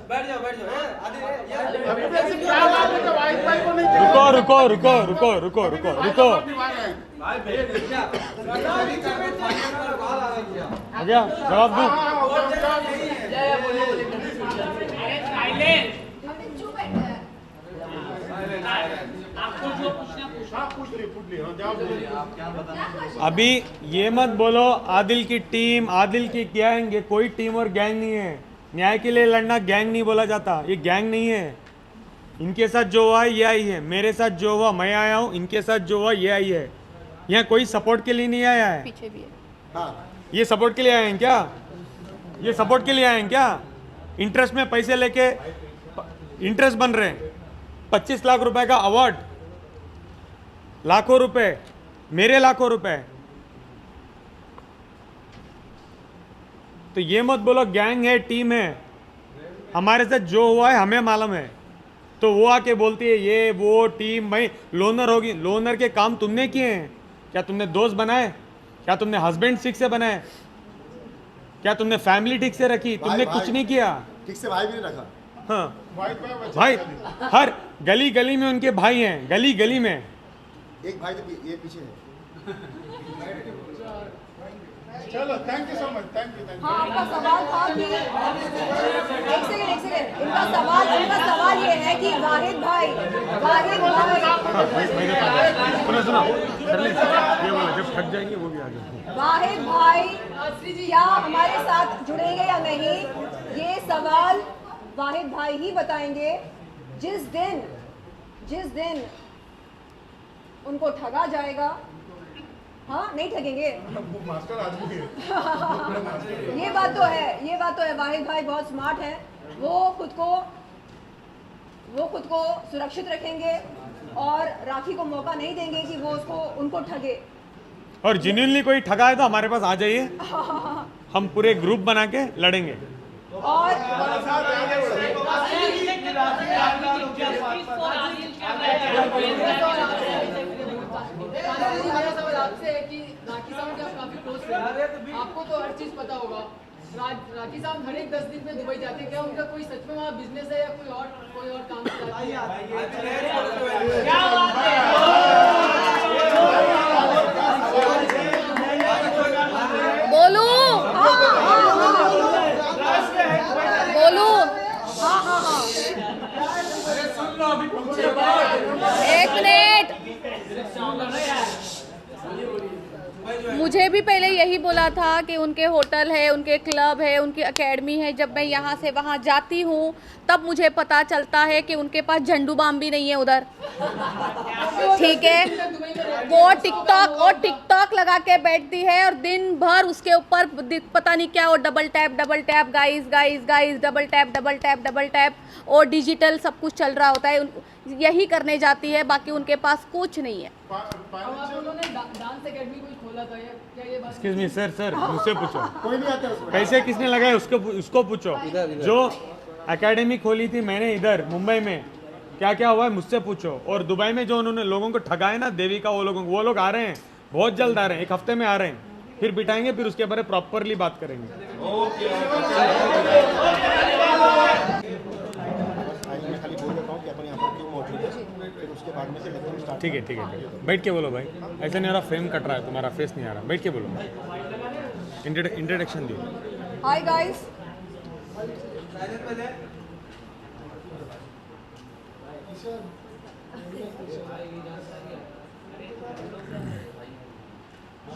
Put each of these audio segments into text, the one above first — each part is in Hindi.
बैठ जाओ रुको रुको रुको रुको रुको रुको रुको हो गया जवाब दो अभी ये मत बोलो आदिल की टीम आदिल की गैंग, ये कोई टीम और गैंग नहीं है। न्याय के लिए लड़ना गैंग नहीं बोला जाता, ये गैंग नहीं है। इनके साथ जो हुआ है ये आई है, मेरे साथ जो हुआ मैं आया हूँ, इनके साथ जो हुआ ये आई है। यहाँ कोई सपोर्ट के लिए नहीं आया है, पीछे भी है। हाँ ये सपोर्ट के लिए आए हैं क्या? ये सपोर्ट के लिए आए हैं क्या? इंटरेस्ट में पैसे लेके इंटरेस्ट बन रहे हैं। 25 लाख रुपए का अवार्ड, लाखों रुपए, मेरे लाखों रुपए। तो ये मत बोलो गैंग है टीम है। हमारे साथ जो हुआ है हमें मालूम है, तो वो आके बोलती है ये वो टीम। भाई लोनर होगी, लोनर के काम तुमने किए हैं क्या? तुमने दोस्त बनाए क्या? तुमने हस्बैंड ठीक से बनाए क्या? तुमने फैमिली ठीक से रखी? तुमने कुछ नहीं किया ठीक से, भाई भी नहीं रखा। हाँ भाई, हर गली गली में उनके भाई हैं, गली गली में। एक भाई तो ये पीछे है। चलो thank you so much, thank you. हाँ, आपका सवाल था कि एक सेकंड इनका सवाल ये है कि वाहिद भाई सुनो सुनो ये बोला जब थक जाएंगे वो भी आ जाएंगे। वाहिद भाई क्या हमारे साथ जुड़ेंगे या नहीं, ये सवाल वाहिद भाई ही बताएंगे। जिस दिन उनको ठगा जाएगा, हाँ नहीं ठगेंगे। मास्टर आदमी है। ये बात तो है वाहिद भाई बहुत स्मार्ट है। वो खुद को सुरक्षित रखेंगे और राखी को मौका नहीं देंगे कि वो उनको ठगे। और जेन्युइनली कोई ठगा है तो हमारे पास आ जाइए, हम पूरे ग्रुप बना के लड़ेंगे। और मेरा सवाल आपसे है कि राखी साहब के आप काफी क्लोज फ्रेंड, आपको तो हर चीज पता होगा। राखी साहब हर एक 10 दिन में दुबई जाते हैं, क्या उनका कोई सच में वहाँ बिजनेस है या कोई और काम से जाते हैं? क्या बात है? बोलू एक मिनट, मुझे भी पहले यही बोला था कि उनके होटल है, उनके क्लब है, उनकी एकेडमी है। जब मैं यहाँ से वहाँ जाती हूँ तब मुझे पता चलता है कि उनके पास झंडू बाम भी नहीं है उधर। ठीक है, वो टिकटॉक लगा के बैठती है और दिन भर उसके ऊपर पता नहीं क्या, वो double tap guys double tap और डिजिटल सब कुछ चल रहा होता है। यही करने जाती है, बाकी उनके पास कुछ नहीं है। डांस एकेडमी कोई खोला था क्या? ये बात एक्सक्यूज मी सर मुझसे पूछो, कोई नहीं आता उसमें। पैसे किसने लगाए उसको पूछो। जो एकेडमी खोली थी मैंने इधर मुंबई में, क्या क्या हुआ है मुझसे पूछो। और दुबई में जो उन्होंने लोगों को ठगाए ना, देविका वो लोग आ रहे हैं, बहुत जल्द आ रहे हैं, एक हफ्ते में आ रहे हैं। फिर बिठाएंगे, फिर उसके बारे में प्रॉपरली बात करेंगे। मैं खाली बोल देता हूँ कि अपन यहाँ पर क्यों मौजूद है, फिर उसके बाद में से स्टार्ट। ठीक है बैठ के बोलो भाई, ऐसा नहीं हो रहा फ्रेम कट रहा है, तुम्हारा फेस नहीं आ रहा। बैठ के बोलो, इंट्रोडक्शन दियो। हाय गाइस,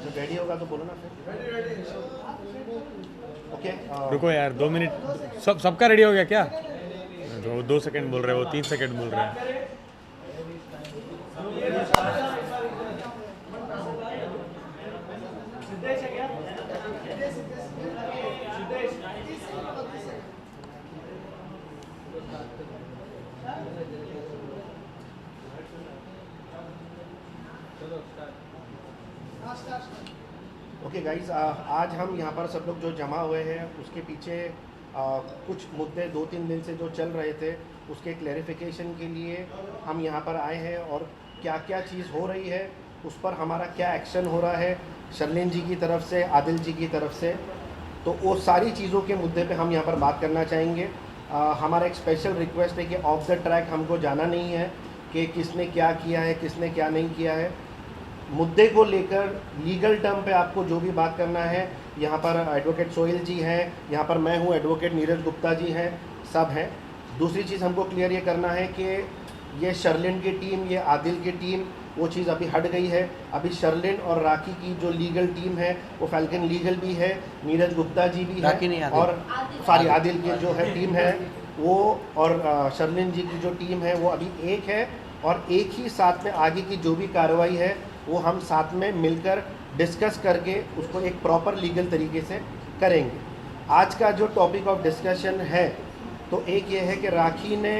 जब रेडी होगा तो बोलो ना फिर। ओके रुको यार 2 मिनट, सबका रेडी हो गया क्या? 2 सेकंड बोल रहे हो, 3 सेकंड बोल रहे हैं। ओके गाइस, आज हम यहाँ पर सब लोग जो जमा हुए हैं उसके पीछे कुछ मुद्दे 2-3 दिन से जो चल रहे थे उसके क्लैरिफिकेशन के लिए हम यहाँ पर आए हैं, और क्या क्या चीज़ हो रही है उस पर हमारा क्या एक्शन हो रहा है शर्लिन जी की तरफ से, आदिल जी की तरफ से। तो वो सारी चीज़ों के मुद्दे पे हम यहाँ पर बात करना चाहेंगे। हमारा एक स्पेशल रिक्वेस्ट है कि ऑफ द ट्रैक हमको जाना नहीं है कि किसने क्या किया है, किसने क्या नहीं किया है। मुद्दे को लेकर लीगल टर्म पे आपको जो भी बात करना है, यहाँ पर एडवोकेट सोहेल जी हैं, यहाँ पर मैं हूँ, एडवोकेट नीरज गुप्ता जी हैं, सब हैं। दूसरी चीज़ हमको क्लियर ये करना है कि ये शर्लिन की टीम, ये आदिल की टीम, वो चीज़ अभी हट गई है। अभी शर्लिन और राखी की जो लीगल टीम है वो फैल्कन लीगल भी है, नीरज गुप्ता जी भी है, और सॉरी आदिल की जो है टीम है वो, और शर्लिन जी की जो टीम है वो अभी एक है, और एक ही साथ में आगे की जो भी कार्रवाई है वो हम साथ में मिलकर डिस्कस करके उसको एक प्रॉपर लीगल तरीके से करेंगे। आज का जो टॉपिक ऑफ डिस्कशन है तो एक ये है कि राखी ने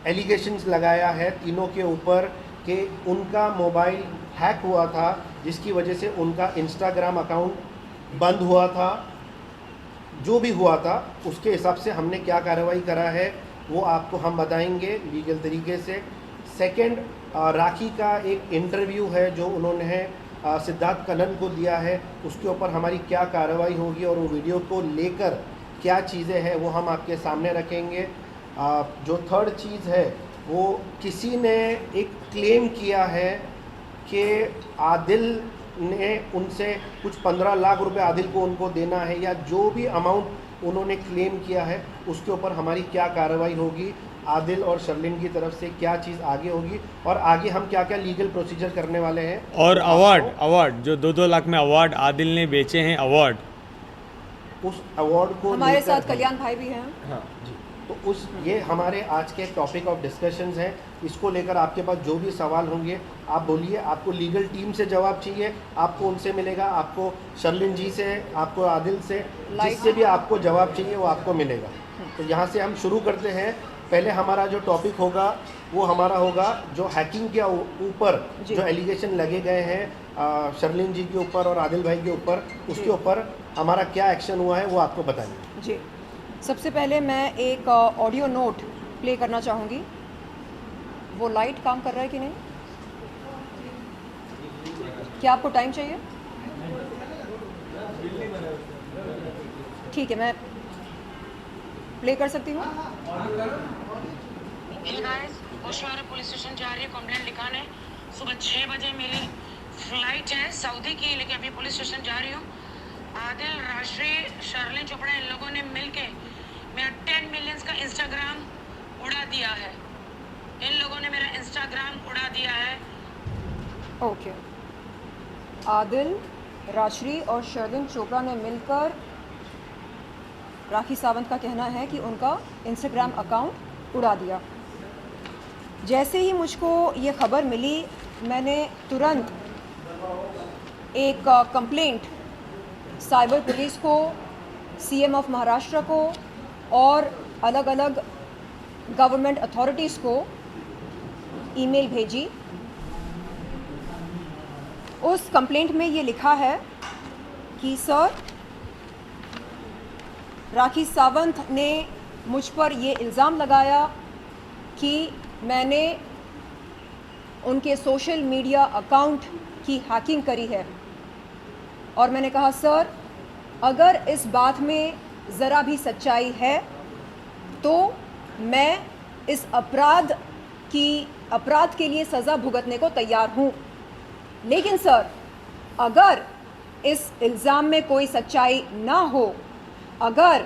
एलिगेशंस लगाया है तीनों के ऊपर कि उनका मोबाइल हैक हुआ था, जिसकी वजह से उनका इंस्टाग्राम अकाउंट बंद हुआ था। जो भी हुआ था उसके हिसाब से हमने क्या कार्रवाई करा है वो आपको हम बताएंगे लीगल तरीके से। सेकंड, राखी का एक इंटरव्यू है जो उन्होंने सिद्धार्थ कनन को दिया है, उसके ऊपर हमारी क्या कार्रवाई होगी और वो वीडियो को लेकर क्या चीज़ें हैं वो हम आपके सामने रखेंगे। जो थर्ड चीज़ है वो किसी ने एक क्लेम किया है कि आदिल ने उनसे कुछ 15 लाख रुपए आदिल को उनको देना है, या जो भी अमाउंट उन्होंने क्लेम किया है उसके ऊपर हमारी क्या कार्रवाई होगी, आदिल और शर्लिन की तरफ से क्या चीज़ आगे होगी, और आगे हम क्या क्या लीगल प्रोसीजर करने वाले हैं। और अवार्ड जो 2-2 लाख में अवार्ड आदिल ने बेचे हैं, अवार्ड, उस अवार्ड को हमारे लेकर साथ कल्याण भाई भी हैं। हाँ जी, तो उस ये हमारे आज के टॉपिक ऑफ डिस्कशंस हैं। इसको लेकर आपके पास जो भी सवाल होंगे आप बोलिए। आपको लीगल टीम से जवाब चाहिए, आपको उनसे मिलेगा, आपको शर्लिन जी से, आपको आदिल से, जिससे भी आपको जवाब चाहिए वो आपको मिलेगा। तो यहाँ से हम शुरू करते हैं। पहले हमारा जो टॉपिक होगा वो हमारा होगा जो हैकिंग के ऊपर जो एलिगेशन लगे गए हैं शर्लिन जी के ऊपर और आदिल भाई के ऊपर, उसके ऊपर हमारा क्या एक्शन हुआ है वो आपको बताएंगे। जी, सबसे पहले मैं एक ऑडियो नोट प्ले करना चाहूँगी। वो लाइट काम कर रहा है कि नहीं? क्या आपको टाइम चाहिए? ठीक है, मैं प्ले कर सकती हूँ। होशियारा पुलिस स्टेशन जा रही है कंप्लेंट लिखाने। सुबह 6 बजे मेरी फ्लाइट है सऊदी की, लेकिन अभी पुलिस स्टेशन जा रही हूँ। आदिल, राशि, शर्लिन चोपड़ा, इन लोगों ने मिलके मेरा 10 मिलियंस का इंस्टाग्राम उड़ा दिया है। इन लोगों ने मेरा इंस्टाग्राम उड़ा दिया है। ओके, आदिल, राशि और शर्लिन चोपड़ा ने मिलकर, राखी सावंत का कहना है कि उनका इंस्टाग्राम अकाउंट उड़ा दिया। जैसे ही मुझको ये खबर मिली मैंने तुरंत एक कंप्लेंट साइबर पुलिस को, सीएम ऑफ महाराष्ट्र को और अलग अलग गवर्नमेंट अथॉरिटीज़ को ईमेल भेजी। उस कंप्लेंट में ये लिखा है कि सर, राखी सावंत ने मुझ पर ये इल्ज़ाम लगाया कि मैंने उनके सोशल मीडिया अकाउंट की हैकिंग करी है। और मैंने कहा सर, अगर इस बात में ज़रा भी सच्चाई है तो मैं इस अपराध के लिए सज़ा भुगतने को तैयार हूँ। लेकिन सर, अगर इस इल्ज़ाम में कोई सच्चाई ना हो, अगर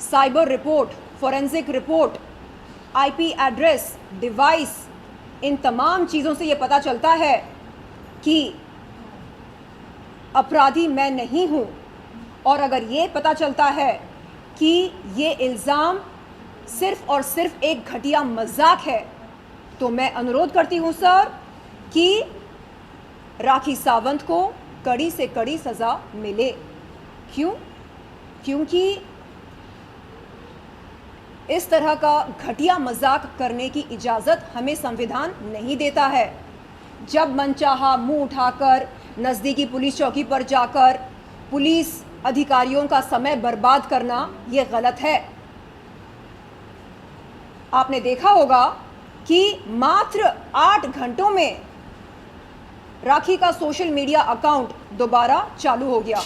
cyber report, forensic report, IP address, device, इन तमाम चीज़ों से ये पता चलता है कि अपराधी मैं नहीं हूँ, और अगर ये पता चलता है कि ये इल्ज़ाम सिर्फ़ और सिर्फ एक घटिया मजाक है, तो मैं अनुरोध करती हूँ सर कि राखी सावंत को कड़ी से कड़ी सज़ा मिले। क्यों? क्योंकि इस तरह का घटिया मजाक करने की इजाज़त हमें संविधान नहीं देता है। जब मनचाहा मुंह उठाकर नज़दीकी पुलिस चौकी पर जाकर पुलिस अधिकारियों का समय बर्बाद करना ये गलत है। आपने देखा होगा कि मात्र 8 घंटों में राखी का सोशल मीडिया अकाउंट दोबारा चालू हो गया।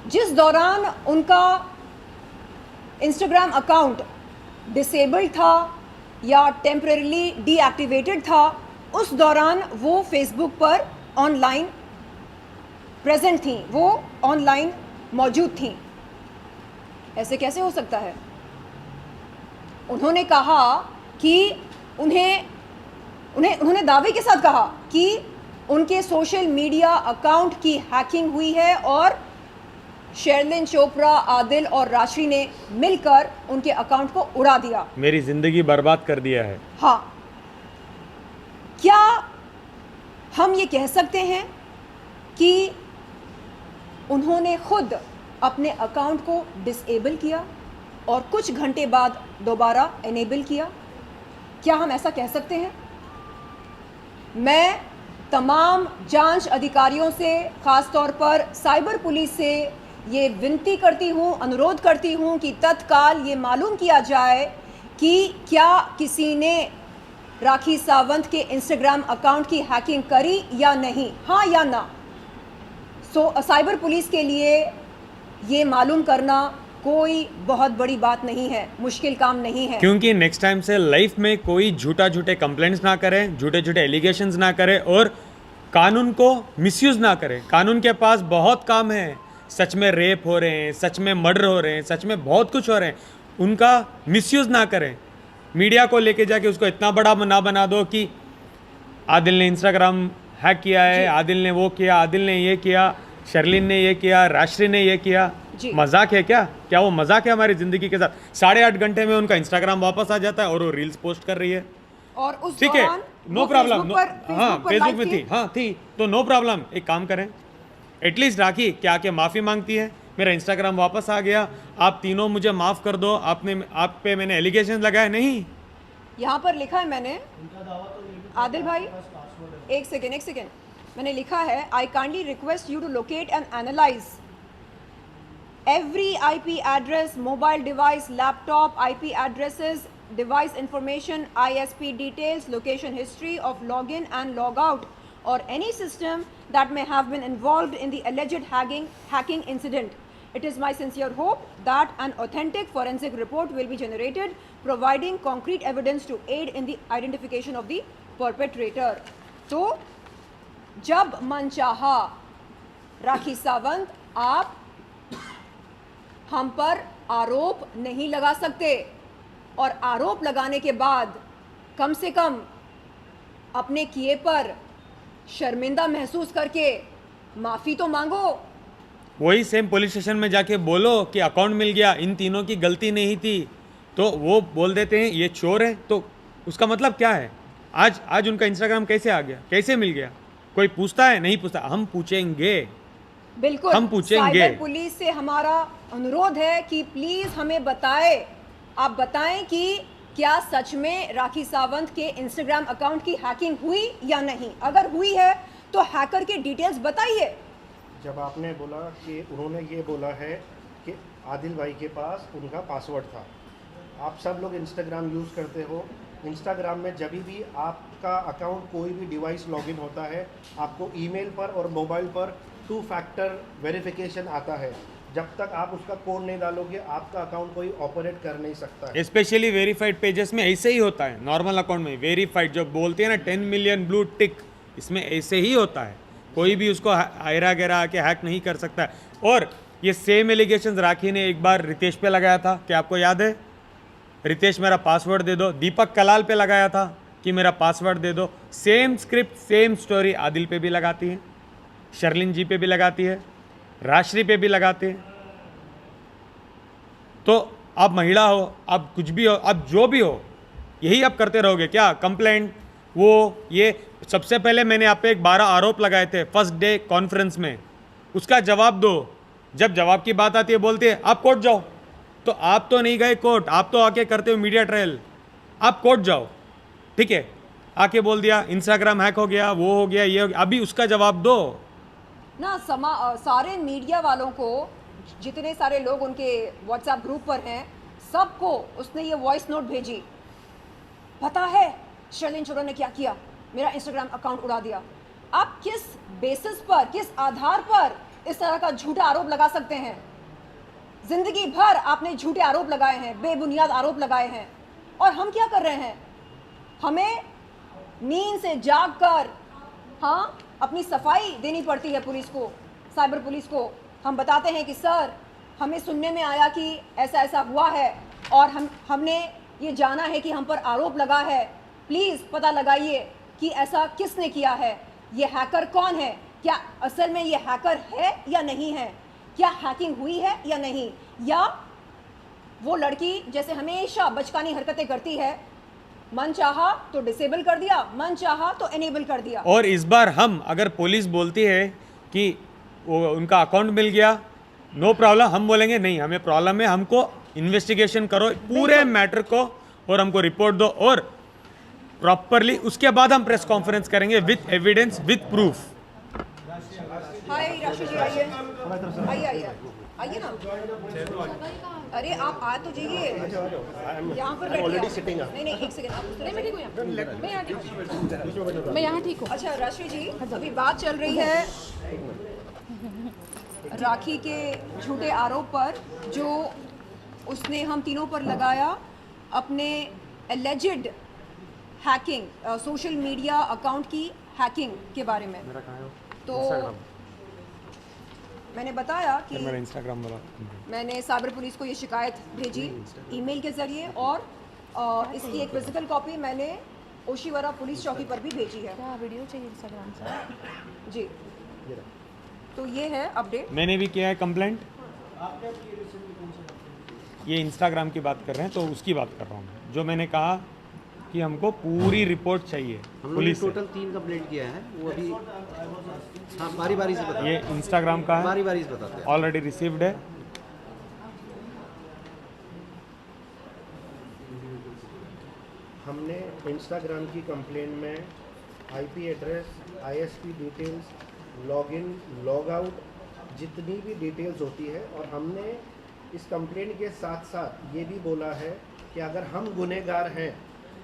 जिस दौरान उनका इंस्टाग्राम अकाउंट डिसेबल्ड था या टेम्परेली डीएक्टिवेटेड था, उस दौरान वो फेसबुक पर ऑनलाइन प्रेजेंट थी, वो ऑनलाइन मौजूद थी। ऐसे कैसे हो सकता है? उन्होंने कहा कि उन्होंने दावे के साथ कहा कि उनके सोशल मीडिया अकाउंट की हैकिंग हुई है और शेरलिन चोपड़ा, आदिल और राशि ने मिलकर उनके अकाउंट को उड़ा दिया, मेरी जिंदगी बर्बाद कर दिया है। हाँ, क्या हम ये कह सकते हैं कि उन्होंने खुद अपने अकाउंट को डिसेबल किया और कुछ घंटे बाद दोबारा एनेबल किया? क्या हम ऐसा कह सकते हैं? मैं तमाम जांच अधिकारियों से, ख़ास तौर पर साइबर पुलिस से ये विनती करती हूँ, अनुरोध करती हूँ कि तत्काल ये मालूम किया जाए कि क्या किसी ने राखी सावंत के इंस्टाग्राम अकाउंट की हैकिंग करी या नहीं, हाँ या ना। साइबर पुलिस के लिए ये मालूम करना कोई बहुत बड़ी बात नहीं है, मुश्किल काम नहीं है। क्योंकि नेक्स्ट टाइम से लाइफ में कोई झूठे कंप्लेंट्स ना करे, झूठे एलिगेशंस ना करे और कानून को मिसयूज ना करे। कानून के पास बहुत काम है। सच में रेप हो रहे हैं, सच में मर्डर हो रहे हैं, सच में बहुत कुछ हो रहे हैं, उनका मिसयूज ना करें। मीडिया को लेके जाके उसको इतना बड़ा ना बना दो कि आदिल ने इंस्टाग्राम हैक किया है, आदिल ने वो किया, आदिल ने ये किया, शर्लिन ने ये किया, राशि ने ये किया। मजाक है क्या? क्या वो मजाक है हमारी ज़िंदगी के साथ? 8.5 घंटे में उनका इंस्टाग्राम वापस आ जाता है और वो रील्स पोस्ट कर रही है। और उस ठीक है, नो प्रॉब्लम। हाँ, फेसबुक में थी, तो नो प्रॉब्लम। एक काम करें, एटलीस्ट राखी क्या आके माफ़ी मांगती है, मेरा इंस्टाग्राम वापस आ गया, आप तीनों मुझे माफ़ कर दो, आप पे मैंने एलिगेशन लगाए नहीं। यहाँ पर लिखा है मैंने, आदिल भाई एक सेकेंड, मैंने लिखा है, I kindly request you to locate and analyse every IP address, mobile device, laptop, IP addresses, device information, ISP details, location history of login and logout, or any system that may have been involved in the alleged hacking incident. It is my sincere hope that an authentic forensic report will be generated, providing concrete evidence to aid in the identification of the perpetrator. तो जब मन चाहा राखी सावंत, आप हम पर आरोप नहीं लगा सकते, और आरोप लगाने के बाद कम से कम अपने किए पर शर्मिंदा महसूस करके माफ़ी तो मांगो। वही सेम पुलिस स्टेशन में जाके बोलो कि अकाउंट मिल गया, इन तीनों की गलती नहीं थी, तो वो बोल देते हैं ये चोर है। तो उसका मतलब क्या है? आज उनका इंस्टाग्राम कैसे आ गया, कैसे मिल गया? कोई पूछता है? नहीं पूछता। हम पूछेंगे, बिल्कुल हम पूछेंगे। साइबर पुलिस से हमारा अनुरोध है कि प्लीज हमें आप बताएं कि क्या सच में राखी सावंत के इंस्टाग्राम अकाउंट की हैकिंग हुई या नहीं। अगर हुई है तो हैकर के डिटेल्स बताइए। जब आपने बोला कि उन्होंने ये बोला है कि आदिल भाई के पास उनका पासवर्ड था, आप सब लोग इंस्टाग्राम यूज़ करते हो, इंस्टाग्राम में जब भी आपका अकाउंट कोई भी डिवाइस लॉगिन होता है, आपको ईमेल पर और मोबाइल पर 2 फैक्टर वेरिफिकेशन आता है। जब तक आप उसका कोड नहीं डालोगे, आपका अकाउंट कोई ऑपरेट कर नहीं सकता है। स्पेशली वेरीफाइड पेजेस में ऐसे ही होता है। नॉर्मल अकाउंट में वेरीफाइड जो बोलते हैं ना 10 मिलियन ब्लू टिक, इसमें ऐसे ही होता है। कोई भी उसको आयरा गहरा आके हैक नहीं कर सकता है। और ये सेम एलिगेशंस राखी ने एक बार रितेश पे लगाया था, क्या आपको याद है? रितेश मेरा पासवर्ड दे दो। दीपक कलाल पे लगाया था कि मेरा पासवर्ड दे दो। Same script, same story Adil पे भी लगाती है, शर्लिन जी पे भी लगाती है, राशि पे भी लगाते हैं। तो आप महिला हो, आप कुछ भी हो, आप जो भी हो, यही आप करते रहोगे क्या? कंप्लेंट वो ये। सबसे पहले मैंने आप पे 12 आरोप लगाए थे फर्स्ट डे कॉन्फ्रेंस में, उसका जवाब दो। जब जवाब की बात आती है बोलते हैं आप कोर्ट जाओ। तो आप तो नहीं गए कोर्ट, आप तो आके करते हो मीडिया ट्रायल। आप कोर्ट जाओ, ठीक है? आके बोल दिया इंस्टाग्राम हैक हो गया, वो हो गया, ये हो गया, अभी उसका जवाब दो ना। सारे मीडिया वालों को, जितने सारे लोग उनके व्हाट्सएप ग्रुप पर हैं, सबको उसने ये वॉइस नोट भेजी। पता है शर्लिन चोपड़ा ने क्या किया? मेरा इंस्टाग्राम अकाउंट उड़ा दिया। आप किस बेसिस पर, किस आधार पर इस तरह का झूठा आरोप लगा सकते हैं? जिंदगी भर आपने झूठे आरोप लगाए हैं, बेबुनियाद आरोप लगाए हैं, और हम क्या कर रहे हैं? हमें नींद से जागकर हाँ अपनी सफाई देनी पड़ती है पुलिस को, साइबर पुलिस को। हम बताते हैं कि सर, हमें सुनने में आया कि ऐसा ऐसा हुआ है और हमने ये जाना है कि हम पर आरोप लगा है, प्लीज़ पता लगाइए कि ऐसा किसने किया है, ये हैकर कौन है, क्या असल में ये हैकर है या नहीं है, क्या हैकिंग हुई है या नहीं, या वो लड़की जैसे हमेशा बचकानी हरकतें करती है, मन चाहा तो डिसेबल कर दिया, मन चाहा तो एनेबल कर दिया। और इस बार हम अगर पुलिस बोलती है कि वो उनका अकाउंट मिल गया, नो प्रॉब्लम, हम बोलेंगे नहीं, हमें प्रॉब्लम है, हमको इन्वेस्टिगेशन करो पूरे मैटर को और हमको रिपोर्ट दो और प्रॉपरली, उसके बाद हम प्रेस कॉन्फ्रेंस करेंगे विथ एविडेंस, विथ प्रूफ। हाय राशि जी, आइए आइए आइए आइए ना। अरे आप आ तो जाइए, यहाँ पर बैठिए। Already sitting. नहीं नहीं, एक सेकंड, आप मैं ठीक हूँ यहाँ, मैं यहाँ ठीक हूँ, मैं यहाँ ठीक हूँ। अच्छा राशि जी, अभी बात चल रही है राखी के झूठे आरोप पर जो उसने हम तीनों पर लगाया, अपने alleged hacking, social media account की हैकिंग के बारे में। तो मैंने बताया कि मेरा इंस्टाग्राम वाला मैंने साइबर पुलिस को ये शिकायत भेजी ईमेल के ज़रिए, और इसकी एक फिजिकल कॉपी मैंने ओशीवरा पुलिस चौकी पर भी भेजी है। क्या वीडियो चाहिए इंस्टाग्राम से? जी, तो ये है अपडेट। मैंने भी किया है कंप्लेंट। ये इंस्टाग्राम की बात कर रहे हैं तो उसकी बात कर रहा हूँ मैं, जो मैंने कहा कि हमको पूरी रिपोर्ट चाहिए हम लोग पुलिस से। टोटल 3 कंप्लेंट किया है, वो अभी हाँ बारी बारी से बताते ये इंस्टाग्राम का हैं, है, बारी बारी से बताते हैं। ऑलरेडी रिसीव्ड है। हमने इंस्टाग्राम की कंप्लेंट में IP address, ISP details, login, log out, जितनी भी डिटेल्स होती है, और हमने इस कंप्लेंट के साथ साथ ये भी बोला है कि अगर हम गुनहगार हैं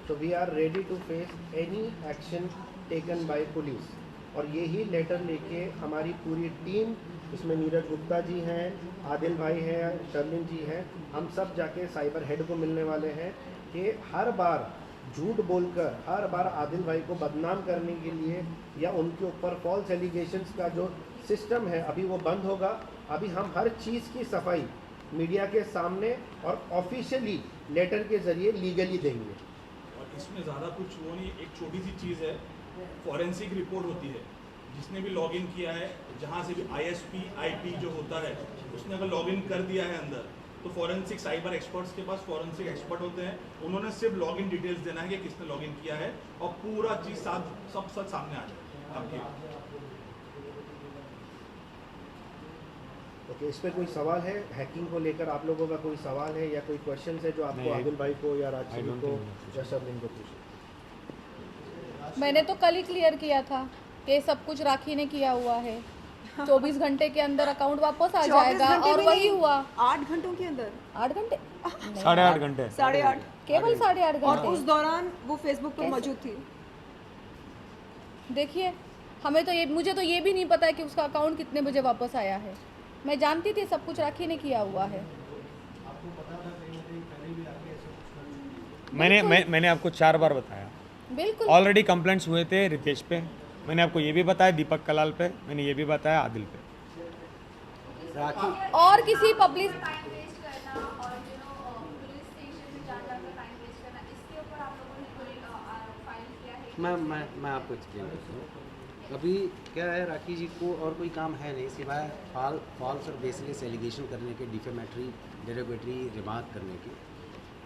तो we are ready to face any action taken by police. और यही लेटर लेके हमारी पूरी टीम, इसमें नीरज गुप्ता जी हैं, आदिल भाई हैं, शर्लिन जी हैं, हम सब जाके साइबर हेड को मिलने वाले हैं कि हर बार झूठ बोलकर, हर बार आदिल भाई को बदनाम करने के लिए या उनके ऊपर फॉल्स एलिगेशंस का जो सिस्टम है अभी वो बंद होगा। अभी हम हर चीज़ की सफाई मीडिया के सामने और ऑफिशियली लेटर के ज़रिए लीगली देंगे। और इसमें ज़्यादा कुछ वो नहीं, एक छोटी सी चीज़ है, फॉरेंसिक रिपोर्ट होती है, जिसने भी लॉगिन किया है, जहाँ से भी आईएसपी आईपी जो होता है, उसने अगर लॉगिन कर दिया है अंदर, तो फॉरेंसिक साइबर एक्सपर्ट्स के पास फॉरेंसिक एक्सपर्ट होते हैं, उन्होंने सिर्फ लॉगिन डिटेल्स देना है कि किसने लॉगिन किया है, और पूरा चीज़ सब सच सामने आ जाए आपके। ओके, इस पर कोई सवाल है? हैकिंग को लेकर आप लोगों का कोई सवाल है या कोई क्वेश्चन है जो आपको आदिल भाई को या राजश्री को या शर्लिन को पूछे? मैंने तो कल ही क्लियर किया था कि सब कुछ राखी ने किया हुआ है, 24 घंटे के अंदर अकाउंट वापस आ जाएगा, और वही हुआ। 8 घंटों के अंदर 8 घंटे, 8.5 घंटे, 8:30, केवल 8.5 और घंटे। उस दौरान वो फेसबुक पर मौजूद थी। देखिए, हमें तो ये, मुझे तो ये भी नहीं पता है कि उसका अकाउंट कितने बजे वापस आया है। मैं जानती थी सब कुछ राखी ने किया हुआ है। मैंने आपको 4 बार बताया, बिल्कुल ऑलरेडी कंप्लेंट्स हुए थे रितेश पे, मैंने आपको ये भी बताया दीपक कलाल पे, मैंने ये भी बताया आदिल पे। राखी और किसी पब्लिक टाइम वेस्ट करना और पुलिस स्टेशन में जा जाकर टाइम वेस्ट करना, इसके ऊपर आप लोगों ने कोई फाइल किया है? मैं आपको एक्सप्लेन करता हूँ। अभी क्या है, राखी जी को और कोई काम है नहीं सिवाय फॉल्स और बेसलेस एलिगेशन करने के, डिफेमेटरी, डेरोगेटरी रिमार्क करने के।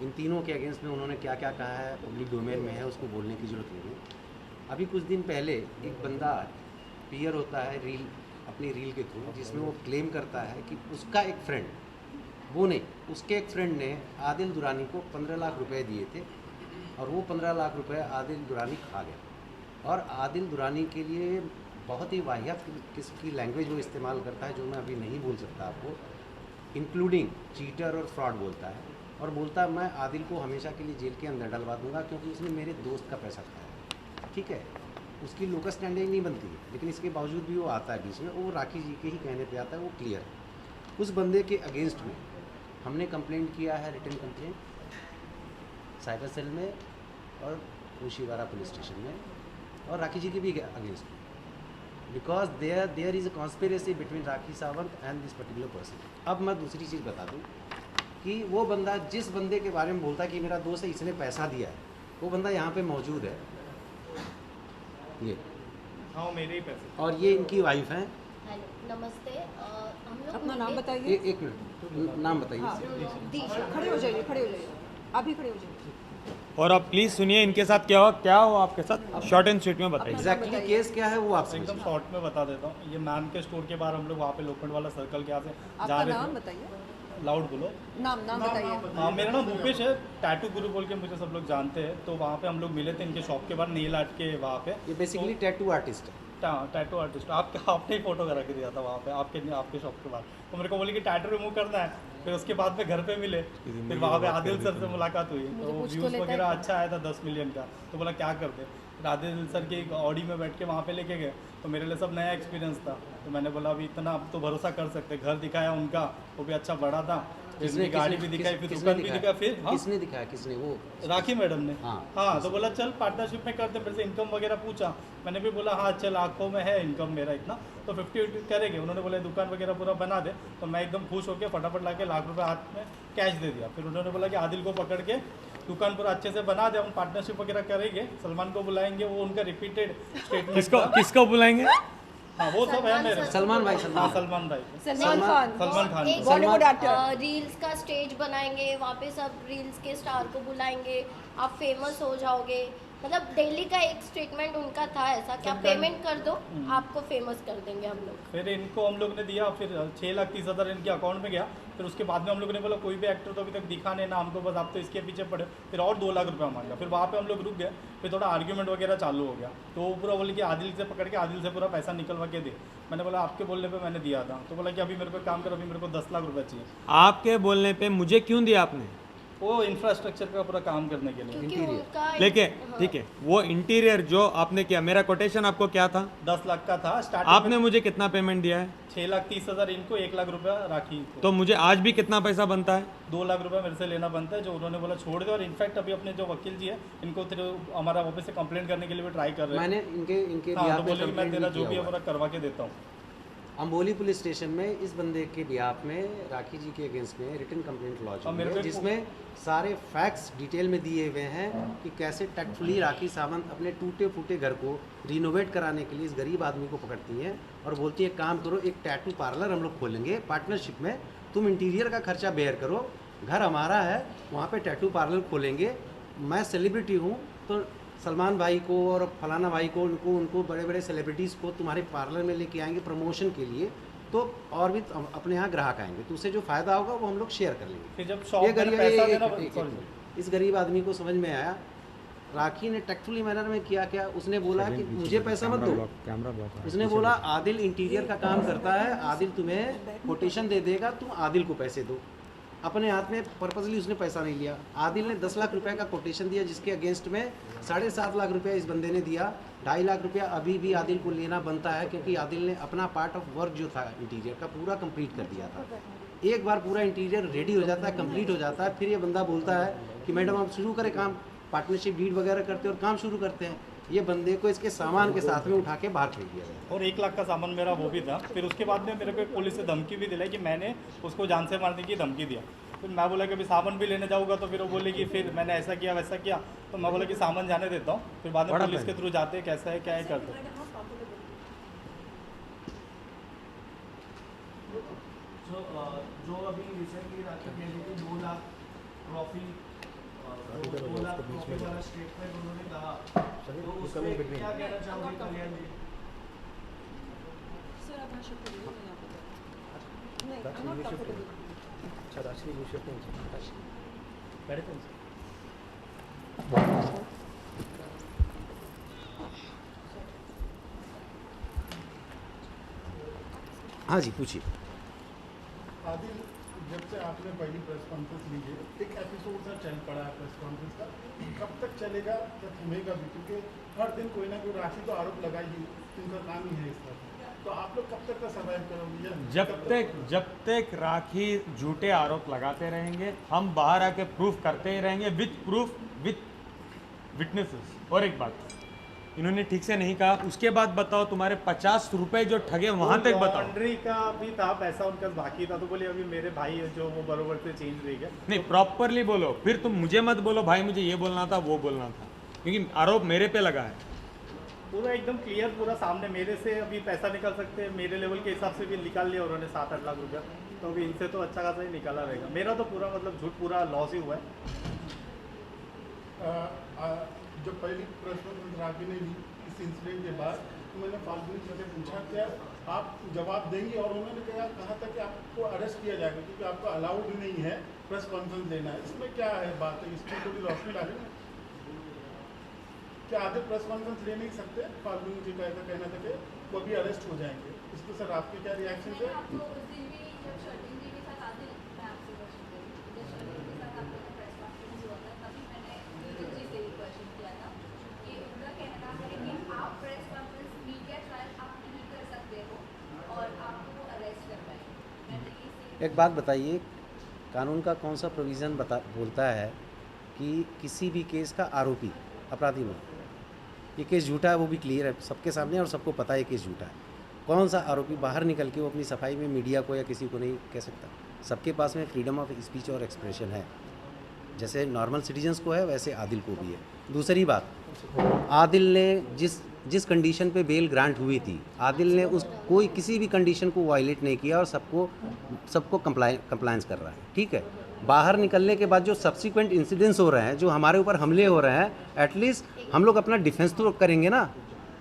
इन तीनों के अगेंस्ट में उन्होंने क्या क्या कहा है पब्लिक डोमेन में है, उसको बोलने की ज़रूरत नहीं है। अभी कुछ दिन पहले एक बंदा पीयर होता है रील, अपनी रील के थ्रू, जिसमें वो क्लेम करता है कि उसका एक फ्रेंड, वो नहीं, उसके एक फ्रेंड ने आदिल दुरानी को 15 लाख रुपए दिए थे, और वो 15 लाख रुपए आदिल दुरानी खा गया। और आदिल दुरानी के लिए बहुत ही वाहियात किस्म की लैंग्वेज वो इस्तेमाल करता है, जो मैं अभी नहीं बोल सकता आपको, इंक्लूडिंग चीटर और फ्रॉड बोलता है, और बोलता है मैं आदिल को हमेशा के लिए जेल के अंदर डलवा दूंगा क्योंकि उसने मेरे दोस्त का पैसा खाया। ठीक है, उसकी लोकल स्टैंडिंग नहीं बनती है, लेकिन इसके बावजूद भी वो आता है बीच में, वो राखी जी के ही कहने पे आता है, वो क्लियर है। उस बंदे के अगेंस्ट में हमने कंप्लेंट किया है, रिटन कंप्लेंट साइबर सेल में और ओशीवारा पुलिस स्टेशन में और राखी जी की भी against, because there is a conspiracy between Rakhi Sawant and this particular person. अब मैं दूसरी चीज़ बता दूँ कि वो बंदा जिस बंदे के बारे में बोलता है कि मेरा दोस्त है, इसने पैसा दिया है, वो बंदा यहाँ पे मौजूद है, ये हाँ मेरे ही पैसे। और ये इनकी वाइफ हैं। हेलो नमस्ते, हम लोग अपना नाम बताइए। एक मिनट, नाम बताइए। हाँ, खड़े हो जाइए, खड़े हो जाइए, अभी खड़े हो जाइए। और आप प्लीज़ सुनिए इनके साथ क्या हुआ आपके साथ, शॉर्ट एंड स्वीट में बताइए। एग्जैक्टली केस क्या है वो आप एकदम शॉर्ट में बता देता हूँ। ये मैम के स्टोर के बाहर हम लोग वहाँ पे लोखंड वाला सर्कल के यहाँ से जा आपका रहे नाम थे। बताइए। लाउड बोलो। नाम बताइए। हाँ मेरा नाम भूपेश है, टैटू गुरु बोल के मुझे सब लोग जानते हैं। तो वहाँ पे हम लोग मिले थे इनके शॉप के बाहर, नेल आर्ट के वहाँ पे। ये बेसिकली टैटू आर्टिस्ट है। टैटू आर्टिस्ट आपने ही फोटो करा के दिया था वहाँ पे आपके शॉप के बाहर। तो मेरे को बोले कि टैटू रिमूव करना है, फिर उसके बाद में घर पे मिले, फिर वहाँ पे आदिल सर से मुलाकात हुई। तो व्यूज़ वगैरह अच्छा आया था 10 मिलियन का। तो बोला क्या करते, फिर आदिल सर की ऑडी में बैठ के वहाँ पे लेके गए। तो मेरे लिए सब नया एक्सपीरियंस था। तो मैंने बोला अभी इतना अब तो भरोसा कर सकते। घर दिखाया उनका, वो भी अच्छा बड़ा था, किसने गाड़ी भी दिखाई, फिर दुकान भी दिखाया। फिर किसने दिखाया, किसने? वो राखी मैडम ने। हाँ तो बोला चल पार्टनरशिप में करते। मेरे से इनकम वगैरह पूछा, मैंने भी बोला हाँ चल आँखों में है इनकम मेरा इतना, तो 50 करेंगे। उन्होंने बोला दुकान वगैरह पूरा बना दे। तो मैं एकदम खुश होकर फटाफट ला के ₹1,00,000 हाथ में कैश दे दिया। फिर उन्होंने बोला कि आदिल को पकड़ के दुकान पूरा अच्छे से बना दे, हम पार्टनरशिप वगैरह करेंगे, सलमान को बुलाएंगे। वो उनका रिपीटेड स्टेटमेंट। किसको बुलाएंगे? हाँ वो सब है मेरे। सलमान भाई। सलमान भाई, सलमान खान बॉलीवुड एक्टर। रील्स का स्टेज बनाएंगे, वहाँ पे सब रील्स के स्टार को बुलाएंगे, आप फेमस हो जाओगे। मतलब दिल्ली का एक स्टेटमेंट उनका था ऐसा कि आप पेमेंट कर दो, आपको फेमस कर देंगे हम लोग। फिर इनको हम लोग ने दिया, फिर 6,30,000 इनके अकाउंट में गया। फिर उसके बाद में हम लोग ने बोला कोई भी एक्टर तो अभी तक दिखा नहीं ना हमको, बस आप तो इसके पीछे पड़े। फिर और ₹2,00,000 मांगा। फिर वहाँ पे हम लोग रुक गए। फिर थोड़ा आर्ग्यूमेंट वगैरह चालू हो गया। तो वो पूरा बोले कि आदिल से पकड़ के आदिल से पूरा पैसा निकलवा के दे। मैंने बोला आपके बोलने पे मैंने दिया था। तो बोला कि अभी मेरे को काम करो, अभी मेरे को ₹10,00,000 चाहिए। आपके बोलने पे मुझे क्यों दिया आपने? वो इंफ्रास्ट्रक्चर का पूरा काम करने के लिए। इंटीरियर लेकिन ठीक है, वो इंटीरियर जो आपने किया, मेरा कोटेशन आपको क्या था? 10 लाख का था स्टार्टिंग। आपने मुझे कितना पेमेंट दिया है? 6,30,000 इनको, ₹1,00,000 राखी। तो मुझे आज भी कितना पैसा बनता है? ₹2,00,000 मेरे से लेना बनता है, जो उन्होंने बोला छोड़ दे। और इनफैक्ट अभी अपने जो वकील जी है इनको हमारा वापस से कंप्लेंट करने के लिए भी ट्राई कर रहे हैं। मैंने इनके हाँ, तो बोले कि मैं तेरा जो भी है पूरा करवा के देता हूँ। अम्बोली पुलिस स्टेशन में इस बंदे के बिहाफ में राखी जी के अगेंस्ट में रिटन कंप्लेंट लॉन्च हुई है, जिसमें सारे फैक्ट्स डिटेल में दिए हुए हैं कि कैसे टैक्टफुली राखी सावंत अपने टूटे फूटे घर को रिनोवेट कराने के लिए इस गरीब आदमी को पकड़ती हैं और बोलती है काम करो, एक टैटू पार्लर हम लोग खोलेंगे पार्टनरशिप में, तुम इंटीरियर का खर्चा बेयर करो, घर हमारा है, वहाँ पे टैटू पार्लर खोलेंगे, मैं सेलिब्रिटी हूँ तो सलमान भाई को और फलाना भाई को उनको बड़े बड़े सेलिब्रिटीज़ को तुम्हारे पार्लर में लेके आएंगे प्रमोशन के लिए, तो और भी अपने यहाँ ग्राहक आएंगे, तो उससे जो फ़ायदा होगा वो हम लोग शेयर कर लेंगे। फिर जब शॉप में पैसा देना, इस गरीब आदमी को समझ में आया, राखी ने टैक्टफुली मैनर में किया क्या, उसने बोला कि मुझे पैसा मत दो, उसने बोला आदिल इंटीरियर का काम करता है, आदिल तुम्हें कोटेशन दे देगा, तुम आदिल को पैसे दो। अपने हाथ में पर्पजली उसने पैसा नहीं लिया। आदिल ने ₹10,00,000 का कोटेशन दिया, जिसके अगेंस्ट में ₹7.5 लाख इस बंदे ने दिया। ₹2.5 लाख अभी भी आदिल को लेना बनता है, क्योंकि आदिल ने अपना पार्ट ऑफ वर्क जो था इंटीरियर का पूरा कंप्लीट कर दिया था। एक बार पूरा इंटीरियर रेडी हो जाता है, कंप्लीट हो जाता है, फिर ये बंदा बोलता है कि मैडम आप शुरू करें काम, पार्टनरशिप डीड वगैरह करते हैं और काम शुरू करते हैं। ये बंदे को इसके सामान के साथ में उठा के बाहर फेंक दिया गया। और 1 लाख का सामान मेरा वो भी था। फिर उसके बाद में मेरे को एक पुलिस से धमकी भी दिलाई कि मैंने उसको जान से मारने की धमकी दिया। फिर मैं बोला कि अभी सामान भी लेने जाऊँगा, तो फिर वो बोलेगी फिर मैंने ऐसा किया वैसा किया। तो मैं बोला कि सामान जाने देता हूँ, फिर बाद में पुलिस के थ्रू जाते हैं, कैसा है क्या है करते हैं। जो अभी रिसेंटली राखी भेजी थी 2 लाख ट्रॉफी, 2 लाख ट्रॉफी वाला स्टेटमेंट उन्होंने कहा, तो उसमें क्या कहना चाहोगे कल्याण जी? सर आप भाषण करिए, मैं यहाँ पर नहीं, I'm not comfortable. हाँ जी पूछिए। आदिल, जब से आपने पहली प्रेस कॉन्फ्रेंस ली है, एक एपिसोड सा चल पड़ा है प्रेस कॉन्फ्रेंस का, कब तक चलेगा या थमेगा भी? क्योंकि हर दिन कोई ना कोई राशि तो आरोप लगाई ही, इनका काम ही है इस तरह। तो आप लोग कब तक का सर्वाइव करोगे? जब तक राखी झूठे आरोप लगाते रहेंगे, हम बाहर आके प्रूफ करते ही रहेंगे विथ प्रूफ विथ विटनेसेस। और एक बात इन्होंने ठीक से नहीं कहा, उसके बाद बताओ तुम्हारे 50 रुपए जो ठगे वहां तक बताओ। लॉन्ड्री का भी था पैसा उनका बाकी था, तो बोले अभी मेरे भाई है जो वो बरोबर से चेंज रह गया। नहीं, प्रॉपरली बोलो, फिर तुम मुझे मत बोलो भाई मुझे ये बोलना था वो बोलना था, क्योंकि आरोप मेरे पे लगा है। पूरा एकदम क्लियर, पूरा सामने मेरे से अभी पैसा निकाल सकते हैं, मेरे लेवल के हिसाब से भी निकाल लिया उन्होंने 7-8 लाख रुपया, तो अभी इनसे तो अच्छा खासा ही निकाला रहेगा। मेरा तो पूरा मतलब झूठ पूरा लॉस ही हुआ है। जब पहली प्रेस कॉन्फ्रेंस राखी ने ली इस इंसिडेंट के बाद, तो मैंने फाल्गुनी जी से पूछा क्या आप जवाब देंगे, और उन्होंने कहा था कि आपको अरेस्ट किया जाएगा क्योंकि आपको अलाउड नहीं है प्रेस कॉन्फ्रेंस देना है। इसमें क्या है बात है, इसमें थोड़ी रोशनी डालेंगे? क्या आधे प्रेस कॉन्फ्रेंस ले नहीं सकते? फाल्गुनी जी का ऐसा कहना था कि वो भी अरेस्ट हो जाएंगे। इस पर सर आपके क्या रिएक्शन थे? एक बात बताइए, कानून का कौन सा प्रोविज़न बोलता है कि किसी भी केस का आरोपी अपराधी हो, ये केस झूठा है, वो भी क्लियर है सबके सामने और सबको पता है केस झूठा है। कौन सा आरोपी बाहर निकल के वो अपनी सफाई में मीडिया को या किसी को नहीं कह सकता? सबके पास में फ्रीडम ऑफ स्पीच और एक्सप्रेशन है, जैसे नॉर्मल सिटीजन्स को है वैसे आदिल को भी है। दूसरी बात, आदिल ने जिस कंडीशन पे बेल ग्रांट हुई थी, आदिल ने उस कोई किसी भी कंडीशन को वायलेट नहीं किया और सबको कंप्लायंस कर रहा है, ठीक है। बाहर निकलने के बाद जो सब्सिक्वेंट इंसिडेंट्स हो रहे हैं, जो हमारे ऊपर हमले हो रहे हैं, एटलीस्ट हम लोग अपना डिफेंस तो करेंगे ना।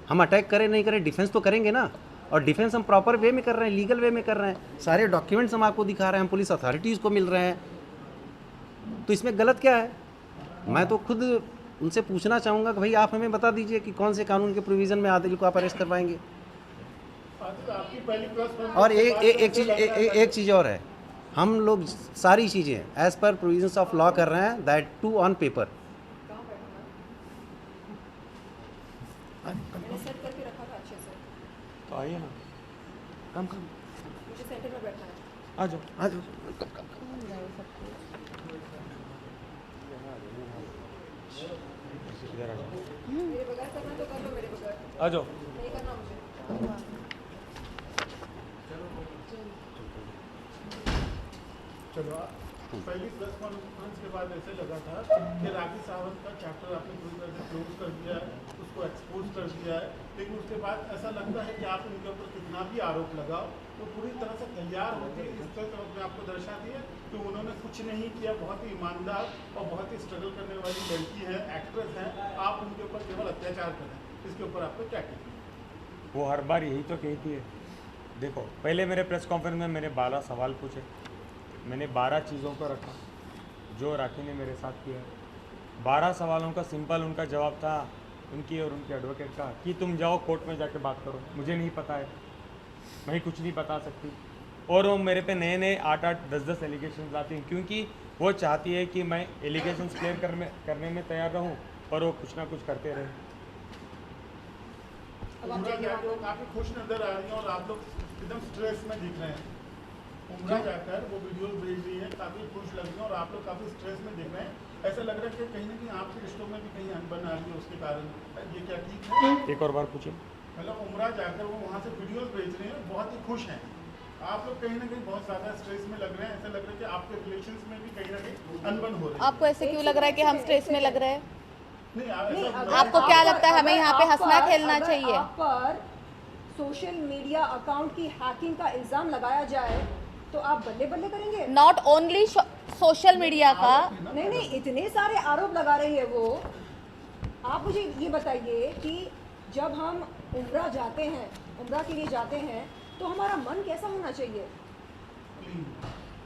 हम अटैक करें नहीं करें, डिफेंस तो करेंगे ना। और डिफेंस हम प्रॉपर वे में कर रहे हैं, लीगल वे में कर रहे हैं, सारे डॉक्यूमेंट्स हम आपको दिखा रहे हैं, पुलिस अथॉरिटीज़ को मिल रहे हैं, तो इसमें गलत क्या है? मैं तो खुद उनसे पूछना चाहूँगा कि भाई आप हमें बता दीजिए कि कौन से कानून के प्रोविज़न में आदिल को आप अरेस्ट करवाएंगे। और एक चीज़ और है, हम लोग सारी चीज़ें as per provisions of law कर रहे हैं, दैट टू ऑन पेपर। मैंने सेट करके रखा था अच्छे से। तो आइए ना, कम मुझे सेंटर में बैठना है। आ जाओ आ जाओ। इधर आ जाओ, मेरे बगैर करना तो कर लो, मेरे बगैर आ जाओ। नहीं करना मुझे। चलो, पहली प्रेस कॉन्फ्रेंस के बाद ऐसे लगा था कि राखी सावंत का चैप्टर आपने पूरी तरह से क्लोज कर दिया है, उसको एक्सपोज कर दिया है, लेकिन उसके बाद ऐसा लगता है कि आप उनके ऊपर कितना भी आरोप लगाओ तो पूरी तरह से तैयार होकर इस तरह अपने आपको दर्शाती है कि उन्होंने कुछ नहीं किया, बहुत ही ईमानदार और बहुत ही स्ट्रगल करने वाली लड़की है, एक्ट्रेस है, आप उनके ऊपर केवल अत्याचार करें। इसके ऊपर आपको क्या कहना? वो हर बार यही तो कहती है। देखो, पहले मेरे प्रेस कॉन्फ्रेंस में मैंने 12 सवाल पूछे, मैंने 12 चीज़ों को रखा जो राखी ने मेरे साथ किया। 12 सवालों का सिंपल उनका जवाब था, उनकी और उनके एडवोकेट का, कि तुम जाओ कोर्ट में जाके बात करो, मुझे नहीं पता है, मैं कुछ नहीं बता सकती। और वो मेरे पे नए नए 8-8, 10-10 एलिगेशन लाती हैं, क्योंकि वो चाहती है कि मैं एलिगेशन क्लियर करने में तैयार रहूँ और वो कुछ ना कुछ करते रहे। काफ़ी खुश नज़र आ रही हैं और आप लोग एकदम स्ट्रेस में दिख रहे हैं। उमरा जाकर वो वीडियो भेज रही है, काफ़ी खुश लग रही है और आप लोग काफ़ी स्ट्रेस में दिख रहे हैं। ऐसा लग रहा है कि कहीं ना कहीं आपके रिश्तों में भी कहीं अनबन आ रही है उसके कारण। ये क्या ठीक है? एक और बार पूछिए। मतलब उमरा जाकर वो वहाँ से वीडियोस भेज रहे हैं, बहुत ही खुश हैं। आप लोग कहीं ना कहीं बहुत ज़्यादा स्ट्रेस में लग रहे हैं। ऐसा लग रहा है कि आपके रिलेशंस में भी कहीं ना कहीं अनबन हो रही है। आपको ऐसे क्यों लग रहा है कि हम स्ट्रेस में लग रहे हैं? नहीं, आपको क्या लगता है हमें यहाँ पे हंसना खेलना चाहिए? आप पर सोशल मीडिया अकाउंट की हैकिंग का इल्जाम लगाया जाए तो आप बल्ले बल्ले करेंगे? नॉट ओनली सोशल मीडिया का, नहीं, इतने सारे आरोप लगा रही है वो। आप मुझे ये बताइए कि जब हम उम्रा जाते हैं, उम्रा के लिए जाते हैं, तो हमारा मन कैसा होना चाहिए?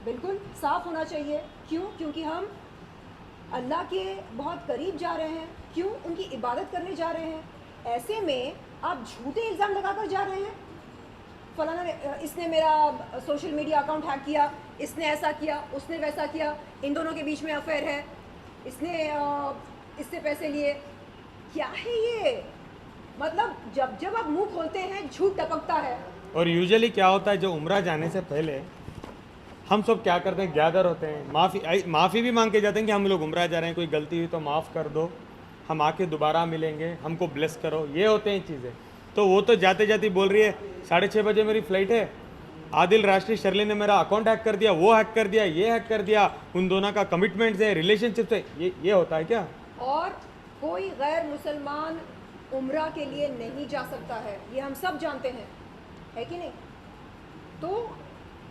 बिल्कुल साफ होना चाहिए। क्यों? क्योंकि हम अल्लाह के बहुत करीब जा रहे हैं। क्यों? उनकी इबादत करने जा रहे हैं। ऐसे में आप झूठे इल्ज़ाम लगाकर जा रहे हैं, फलाना ने, इसने मेरा सोशल मीडिया अकाउंट हैक किया, इसने ऐसा किया, उसने वैसा किया, इन दोनों के बीच में अफेयर है, इसने इससे पैसे लिए। क्या है ये? मतलब जब आप मुंह खोलते हैं झूठ टपकता है। और यूजुअली क्या होता है, जो उम्रा जाने से पहले हम सब क्या करते हैं, गैदर होते हैं, माफ़ी भी मांग के जाते हैं कि हम लोग उम्रा जा रहे हैं, कोई गलती हुई तो माफ़ कर दो, हम आके दोबारा मिलेंगे, हमको ब्लेस करो, ये होते हैं चीज़ें। तो वो तो जाते जाते बोल रही है 6:30 बजे मेरी फ़्लाइट है, आदिल राष्ट्रीय शर्ली ने मेरा अकाउंट हैक कर दिया, वो हैक कर दिया, ये हैक कर दिया, उन दोनों का कमिटमेंट्स है, रिलेशनशिप है, ये होता है क्या? और कोई गैर मुसलमान उम्रा के लिए नहीं जा सकता है, ये हम सब जानते हैं, है कि नहीं? तो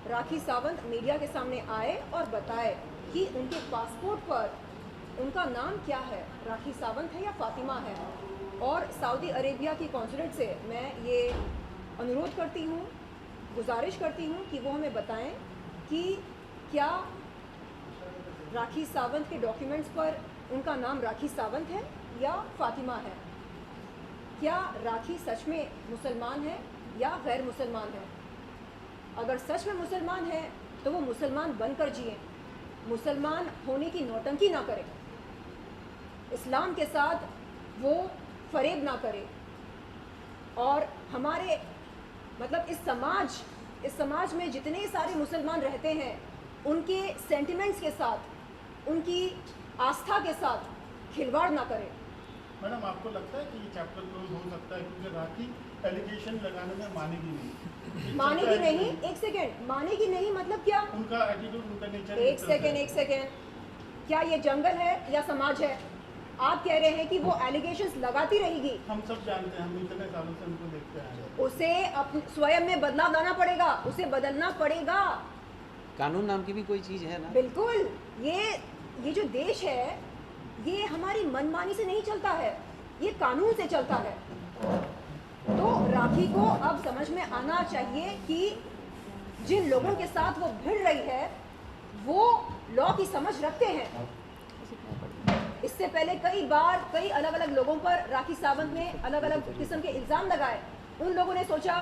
राखी सावंत मीडिया के सामने आए और बताए कि उनके पासपोर्ट पर उनका नाम क्या है, राखी सावंत है या फातिमा है। और सऊदी अरेबिया की कॉन्सुलेट से मैं ये अनुरोध करती हूँ, गुजारिश करती हूँ कि वो हमें बताएं कि क्या राखी सावंत के डॉक्यूमेंट्स पर उनका नाम राखी सावंत है या फातिमा है। क्या राखी सच में मुसलमान है या गैर मुसलमान है। अगर सच में मुसलमान है तो वो मुसलमान बनकर जिए, मुसलमान होने की नौटंकी ना करे, इस्लाम के साथ वो फरेब ना करे। और हमारे मतलब इस समाज में जितने सारे मुसलमान रहते हैं, उनके सेंटिमेंट्स के साथ, उनकी आस्था के साथ खिलवाड़ ना करे। मैडम, आपको लगता है कि ये चैप्टर क्लोज हो सकता है, क्योंकि राखी एलिगेशन लगाने में मानेगी नहीं? मानेगी नहीं? एक सेकेंड, मानेगी नहीं मतलब क्या? उनका एटीट्यूड, उनका नेचर। एक सेकेंड, क्या ये जंगल है या समाज है? आप कह रहे हैं कि वो एलिगेशंस लगाती रहेगी। हम सब जानते हैं, हम इतने सालों से उनको देखते हैं। उसे स्वयं में बदलाव लाना पड़ेगा, उसे बदलना पड़ेगा। कानून नाम की भी कोई चीज़ है ना? बिल्कुल। ये जो देश है, ये हमारी मनमानी से नहीं चलता है, ये कानून से चलता है। तो राखी को अब समझ में आना चाहिए कि जिन लोगों के साथ वो भिड़ रही है वो लॉ की समझ रखते हैं। इससे पहले कई बार कई अलग अलग लोगों पर राखी सावंत ने अलग अलग किस्म के इल्ज़ाम लगाए। उन लोगों ने सोचा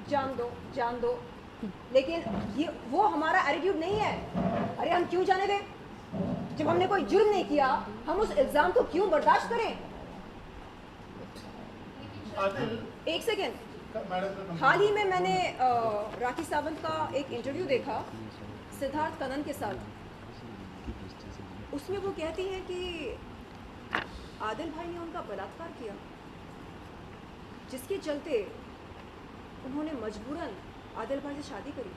जान दो, लेकिन ये वो हमारा एटीट्यूड नहीं है। अरे हम क्यों जाने दें? जब हमने कोई जुर्म नहीं किया, हम उस इल्ज़ाम को क्यों बर्दाश्त करें? एक सेकेंड, हाल ही में मैंने राखी सावंत का एक इंटरव्यू देखा सिद्धार्थ कनन के साथ। उसमें वो कहती हैं कि आदिल भाई ने उनका बलात्कार किया, जिसके चलते उन्होंने मजबूरन आदिल भाई से शादी करी।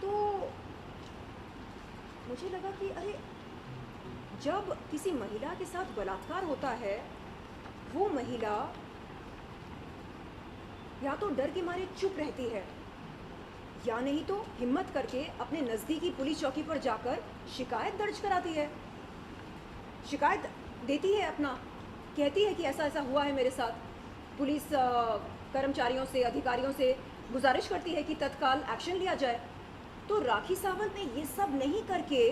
तो मुझे लगा कि अरे, जब किसी महिला के साथ बलात्कार होता है, वो महिला या तो डर के मारे चुप रहती है, या नहीं तो हिम्मत करके अपने नज़दीकी पुलिस चौकी पर जाकर शिकायत दर्ज कराती है, शिकायत देती है अपना, कहती है कि ऐसा ऐसा हुआ है मेरे साथ। पुलिस कर्मचारियों से, अधिकारियों से गुजारिश करती है कि तत्काल एक्शन लिया जाए। तो राखी सावंत ने ये सब नहीं करके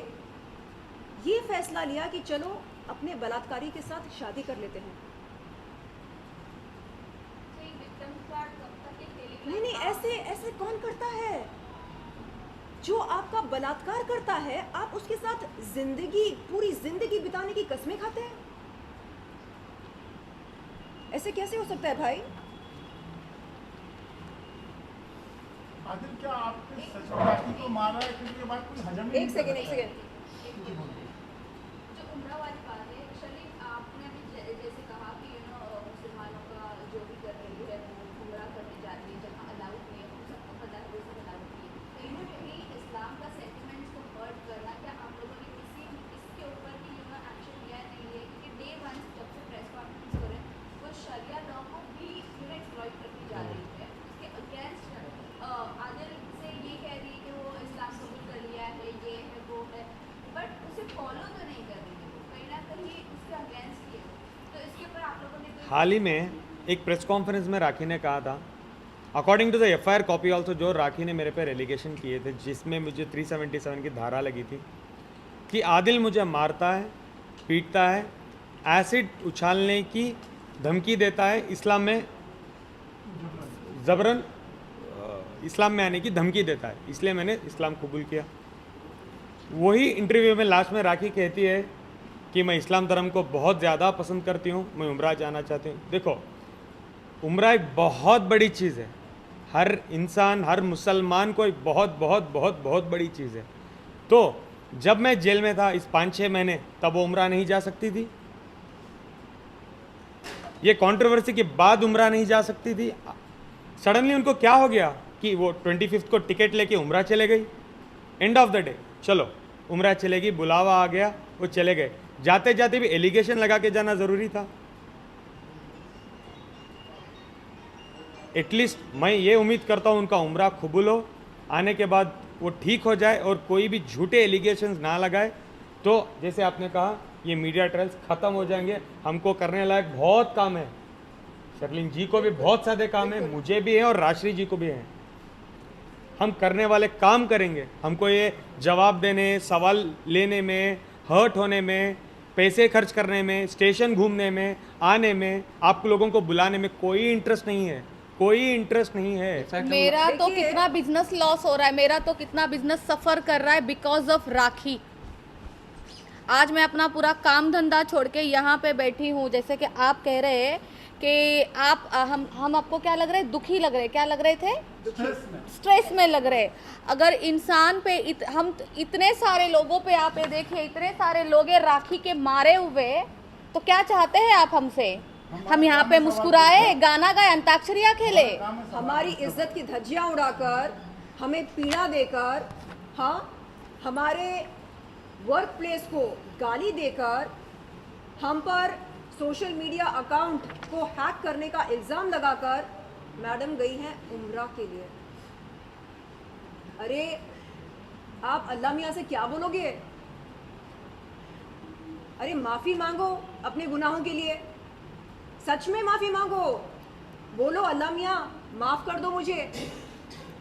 ये फैसला लिया कि चलो अपने बलात्कारी के साथ शादी कर लेते हैं। नहीं, ऐसे कौन करता है? जो आपका बलात्कार करता है, आप उसके साथ पूरी जिंदगी बिताने की कसमें खाते हैं। ऐसे कैसे हो सकता है भाई? आदिल, क्या आपने सच में राखी को मारा है? क्योंकि ये बात कोई हजम नहीं। एक सेकेंड जो उम्रा वाली बात है, शरीफ आपने अभी जैसे कहा कि मुसलमानों का जो भी कर रही है वो उम्रा करने जा रही है, जहाँ अलाउड नहीं है, सबको पता है वो सब अलाउड नहीं है। कहीं ना कहीं इस्लाम का सेंटिमेंट्स को हर्ट करना, क्या आप लोगों ने इसके ऊपर भी एक्शन लिया नहीं है? क्योंकि डे 1 जब से प्रेस कॉन्फ्रेंस हो रहे हैं, वो शरिया लॉ को भी एक्सप्लॉइट करती जा रही है। उसके अगेंस्ट आदिल से ये कह रही है कि वो इस्लाम कबूल कर लिया है, ये है वो है, बट उसे फॉलो तो नहीं कर रही है, कहीं ना कहीं उसके अगेंस्ट है। तो इसके ऊपर आप लोगों ने हाल ही में एक प्रेस कॉन्फ्रेंस में राखी ने कहा था, according to the FIR copy also, जो राखी ने मेरे पे एलिगेशन किए थे, जिसमें मुझे 377 की धारा लगी थी कि आदिल मुझे मारता है, पीटता है, एसिड उछालने की धमकी देता है, इस्लाम में ज़बरन इस्लाम में आने की धमकी देता है, इसलिए मैंने इस्लाम कबूल किया। वही इंटरव्यू में लास्ट में राखी कहती है कि मैं इस्लाम धर्म को बहुत ज़्यादा पसंद करती हूँ, मैं उम्रा जाना चाहती हूँ। देखो, उम्रा एक बहुत बड़ी चीज़ है, हर इंसान, हर मुसलमान को एक बहुत बहुत बहुत बहुत बड़ी चीज़ है। तो जब मैं जेल में था इस 5-6 महीने, तब वो उम्रा नहीं जा सकती थी। ये कंट्रोवर्सी के बाद उम्रा नहीं जा सकती थी। सडनली उनको क्या हो गया कि वो 25 को टिकट लेके उम्रा चले गई। एंड ऑफ द डे चलो उम्रा चलेगी, बुलावा आ गया, वो चले गए। जाते जाते भी एलिगेशन लगा के जाना ज़रूरी था। एटलीस्ट मैं ये उम्मीद करता हूँ उनका उम्रा कबूल हो, आने के बाद वो ठीक हो जाए और कोई भी झूठे एलिगेशंस ना लगाए। तो जैसे आपने कहा ये मीडिया ट्रायल्स ख़त्म हो जाएंगे। हमको करने लायक बहुत काम है, शर्लिन जी को भी बहुत सारे काम है, मुझे भी है और राश्री जी को भी है। हम करने वाले काम करेंगे। हमको ये जवाब देने, सवाल लेने में, हर्ट होने में, पैसे खर्च करने में, स्टेशन घूमने में, आने में, आप लोगों को बुलाने में कोई इंटरेस्ट नहीं है, कोई इंटरेस्ट नहीं है। मेरा तो कितना बिजनेस लॉस हो रहा है, मेरा तो कितना बिजनेस सफ़र कर रहा है बिकॉज ऑफ राखी। आज मैं अपना पूरा काम धंधा छोड़ के यहाँ पे बैठी हूँ। जैसे कि आप कह रहे हैं कि आप हम आपको क्या लग रहे, दुखी लग रहे, क्या लग रहे थे, स्ट्रेस में लग रहे। अगर इंसान पे हम इतने सारे लोगों पे आप ये देखिए, इतने सारे लोग हैं राखी के मारे हुए, तो क्या चाहते हैं आप हमसे? हम यहाँ पे मुस्कुराए, गाना गाए, अंताक्षरियाँ खेले, हमारी इज्जत की धज्जियाँ उड़ाकर, हमें पीड़ा देकर, हाँ, हमारे वर्क प्लेस को गाली देकर, हम पर सोशल मीडिया अकाउंट को हैक करने का इल्ज़ाम लगाकर मैडम गई हैं उम्रा के लिए। अरे आप अल्लाह मियाँ से क्या बोलोगे? अरे माफ़ी मांगो अपने गुनाहों के लिए, सच में माफ़ी मांगो। बोलो अल्लाह मियाँ माफ़ कर दो मुझे,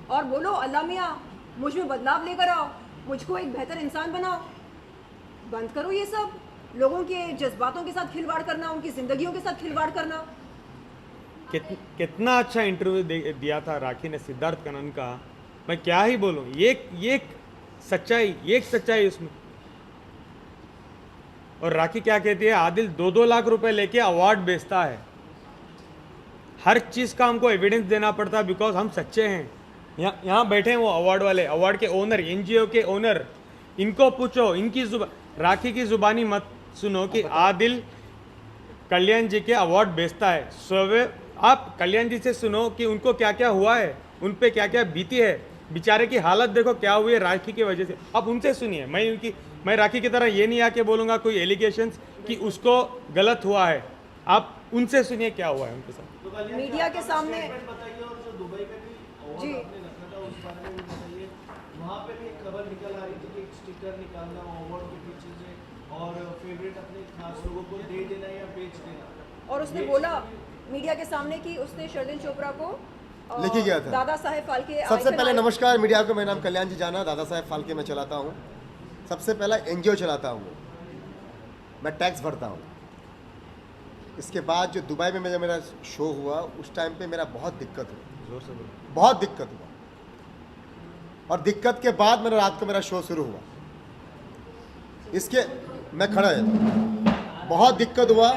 और बोलो अल्लाह मियाँ मुझ में बदलाव लेकर आओ, मुझको एक बेहतर इंसान बनाओ। बंद करो ये सब लोगों के जज्बातों के साथ खिलवाड़ करना, उनकी ज़िंदगियों के साथ खिलवाड़ करना। कितना अच्छा इंटरव्यू दिया था राखी ने सिद्धार्थ कनन का, मैं क्या ही बोलूँ। ये सच्चाई उसमें। और राखी क्या कहती है, आदिल 2-2 लाख रुपए लेके अवार्ड बेचता है। हर चीज़ का हमको एविडेंस देना पड़ता है बिकॉज हम सच्चे हैं। यहाँ बैठे हैं वो अवार्ड वाले, अवार्ड के ओनर, एनजीओ के ओनर, इनको पूछो, इनकी राखी की जुबानी मत सुनो कि आदिल कल्याण जी के अवार्ड बेचता है। आप कल्याण जी से सुनो कि उनको क्या क्या हुआ है, उन पे क्या क्या बीती है, बेचारे की हालत देखो क्या हुई है राखी की वजह से। आप उनसे सुनिए। मैं राखी की तरह ये नहीं आके बोलूँगा कोई एलिगेशंस कि उसको गलत हुआ है। आप उनसे सुनिए क्या हुआ है उनके साथ। मीडिया के सामने जी वहाँ पे भी एक खबर निकल आ रही थी कि एक स्टिकर निकालना अवार्ड के पीछे से और फेवरेट अपने खास लोगों को दे देना या बेच देना। और उसने बोला मीडिया के सामने कि उसने शर्लिन चोपड़ा को लेके गया था। दादा साहेब फाल्के। सबसे पहले नमस्कार मीडिया को, मेरा नाम कल्याण जी जाना, दादा साहेब फाल्के मैं चलाता हूँ। सबसे पहला एनजीओ चलाता हूँ, मैं टैक्स भरता हूँ। इसके बाद जो दुबई में जब मेरा शो हुआ उस टाइम पे मेरा बहुत दिक्कत हुआ, बहुत दिक्कत हुआ। और दिक्कत के बाद मेरा रात को मेरा शो शुरू हुआ। इसके मैं खड़ा है, बहुत दिक्कत हुआ।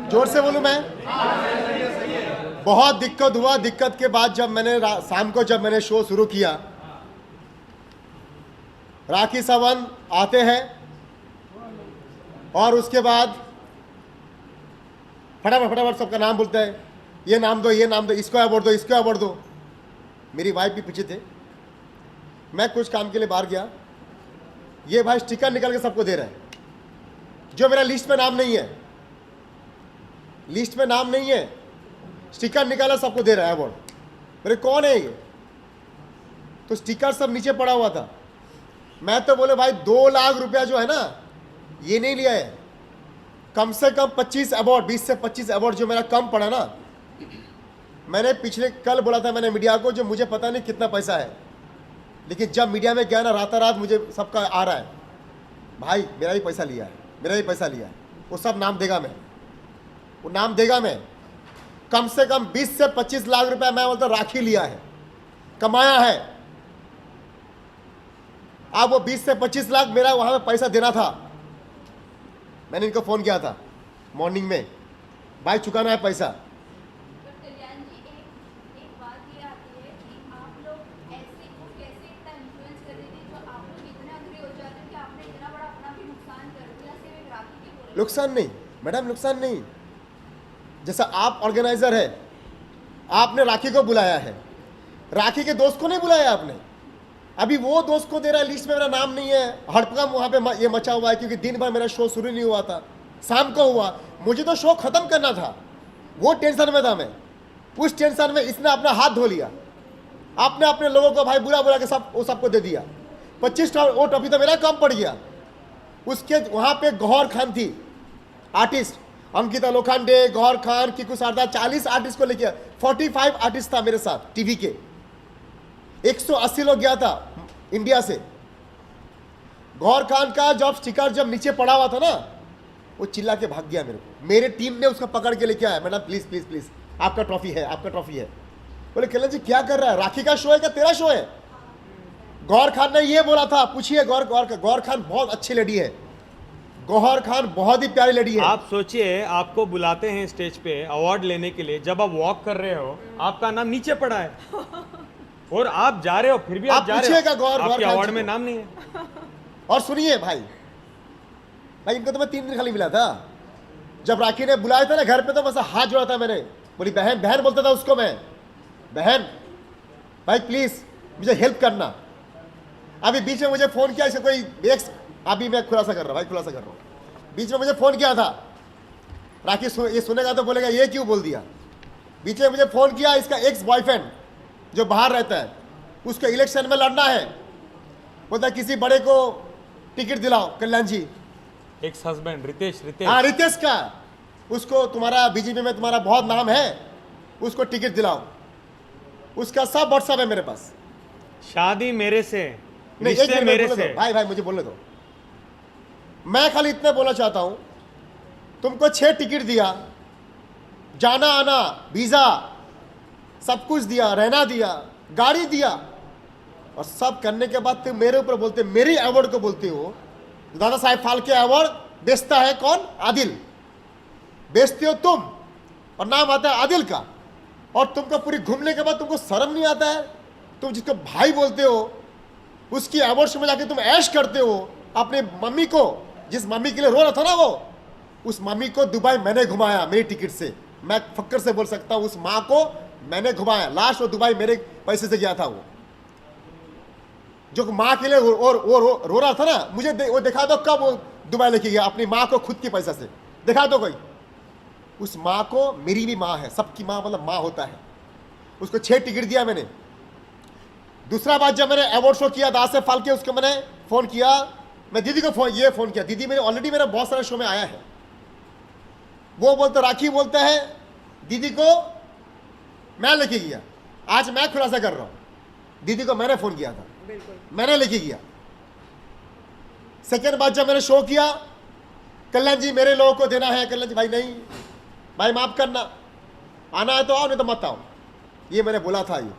जोर से बोलूं मैं, बहुत दिक्कत हुआ। दिक्कत के बाद जब मैंने शाम को जब मैंने शो शुरू किया, राखी सावंत आते हैं और उसके बाद फटाफट सबका नाम बोलता है, ये नाम दो, ये नाम दो, इसको अवार्ड दो, इसको अवार्ड दो। मेरी वाइफ भी पीछे थे। मैं कुछ काम के लिए बाहर गया, ये भाई स्टिकर निकाल के सबको दे रहा है जो मेरा लिस्ट में नाम नहीं है, लिस्ट में नाम नहीं है, स्टिकर निकाला सबको दे रहा है अवार्ड। मेरे कौन है ये? तो स्टिकर सब नीचे पड़ा हुआ था। मैं तो बोले भाई 2 लाख रुपया जो है ना ये नहीं लिया है, कम से कम 25 अवार्ड, 20 से 25 अवार्ड जो मेरा कम पड़ा ना। मैंने पिछले कल बोला था मैंने मीडिया को, जो मुझे पता नहीं कितना पैसा है, लेकिन जब मीडिया में गया ना रात मुझे सबका आ रहा है, भाई मेरा ही पैसा लिया है, मेरा ही पैसा लिया है। वो सब नाम देगा मैं, वो नाम देगा मैं। कम से कम 20 से 25 लाख रुपया मैं बोलता राखी लिया है, कमाया है। अब वो 20 से 25 लाख मेरा वहां पे पैसा देना था, मैंने इनको फोन किया था मॉर्निंग में, भाई चुकाना है पैसा। नुकसान नहीं मैडम, नुकसान नहीं। जैसा आप ऑर्गेनाइजर है, आपने राखी को बुलाया है, राखी के दोस्त को नहीं बुलाया आपने। अभी वो दोस्त को दे रहा है, लिस्ट में मेरा नाम नहीं है, हड़कंप वहाँ पे ये मचा हुआ है क्योंकि दिन भर मेरा शो शुरू नहीं हुआ था, शाम को हुआ, मुझे तो शो खत्म करना था, वो टेंशन में था मैं। उस टेंशन में इसने अपना हाथ धो लिया, आपने अपने लोगों को भाई बुला बुला के सबको दे दिया। 25 वो ट्रॉफी तो मेरा कम पड़ गया। उसके वहाँ पे गौहर खान थी आर्टिस्ट, अंकिता लोखंडे, गौहर खान, किकू शारदा, 40 आर्टिस्ट को लेके 45 आर्टिस्ट था मेरे साथ टीवी के, 180 लोग गया था इंडिया से। गौहर खान का जब स्टिकर जब नीचे पड़ा हुआ था ना, वो चिल्ला के भाग गया मेरे को, मेरे टीम ने उसको पकड़ के लेके आया, मैडम प्लीज प्लीज प्लीज आपका ट्रॉफी है, आपका ट्रॉफी है। बोले कल्याण जी क्या कर रहा है, राखी का शो है क्या तेरा शो है? गौहर खान ने ये बोला था, पूछिए गौहर खान बहुत अच्छी लेडी है, गौहर खान बहुत ही प्यारी लेडी है। आप सोचिए, आपको बुलाते हैं स्टेज पे अवार्ड लेने के लिए, जब आप वॉक कर रहे हो आपका नाम नीचे पड़ा है और आप जा रहे हो, फिर भी आप जा रहे हो, आपके अवार्ड में नाम नहीं है। और सुनिए भाई इनको तो मैं 3 दिन खाली मिला था, जब राखी ने बुलाया था ना घर पे, तो बस हाथ जोड़ा था मैंने, बोली बहन बहन बोलता था उसको मैं, बहन भाई प्लीज मुझे हेल्प करना। अभी बीच में मुझे फोन किया, इसका कोई एक्स, अभी मैं खुलासा कर रहा हूँ भाई, खुलासा कर रहा हूँ, बीच में मुझे फोन किया था, राखी ये सुनेगा तो बोलेगा ये क्यों बोल दिया। बीच में मुझे फोन किया, इसका एक्स बॉयफ्रेंड जो बाहर रहता है, उसको इलेक्शन में लड़ना है, बोलता किसी बड़े को टिकट दिलाओ कल्याण जी। एक्स हस्बैंड रितेश हाँ रितेश का, उसको तुम्हारा बीजेपी में तुम्हारा बहुत नाम है, उसको टिकट दिलाओ। उसका सब व्हाट्सएप है मेरे पास। शादी मेरे से, नहीं रिश्ते मेरे से। भाई मुझे बोलने दो, मैं खाली इतने बोलना चाहता हूं, तुमको 6 टिकट दिया, जाना आना वीजा सब कुछ दिया, रहना दिया, गाड़ी दिया, और सब करने के बाद तुम मेरे ऊपर बोलते, मेरी अवार्ड को बोलते हो। दादा साहेब फाल्के अवार्ड बेचता है कौन? आदिल, बेचते हो तुम, और नाम आता है आदिल का, और तुमको पूरी घूमने के बाद तुमको शर्म नहीं आता है? तुम जिसको भाई बोलते हो उसकी अवार्ड में जाके तुम ऐश करते हो। अपने मम्मी को, जिस मम्मी के लिए रो रहा था ना वो, उस मम्मी को दुबई मैंने घुमाया मेरी टिकट से, मैं फक्र से बोल सकता हूं, उस माँ को मैंने घुमाया। लास्ट वो दुबई मेरे पैसे से गया था, वो जो माँ के लिए रो रहा था ना, मुझे वो दिखा दो कब वो दुबई लेके गया अपनी माँ को खुद के पैसा से, दिखा दो कोई। उस माँ को, मेरी भी माँ है, सबकी माँ मतलब माँ होता है, उसको 6 टिकट दिया मैंने। दूसरा बात, जब मैंने अवार्ड शो किया दास से फाल्के, उसको मैंने फोन किया, मैं दीदी को फोन किया, दीदी मेरे ऑलरेडी मेरा बहुत सारे शो में आया है। वो बोलते, राखी बोलता है दीदी को मैं लेके गया, आज मैं खुलासा कर रहा हूं, दीदी को मैंने फोन किया था, मैंने लेके गया। सेकेंड बात, जब मैंने शो किया, कल्याण जी मेरे लोगों को देना है, कल्याण जी भाई नहीं, भाई माफ करना, आना है तो आओ, नहीं तो मत आओ, ये मैंने बोला था। ये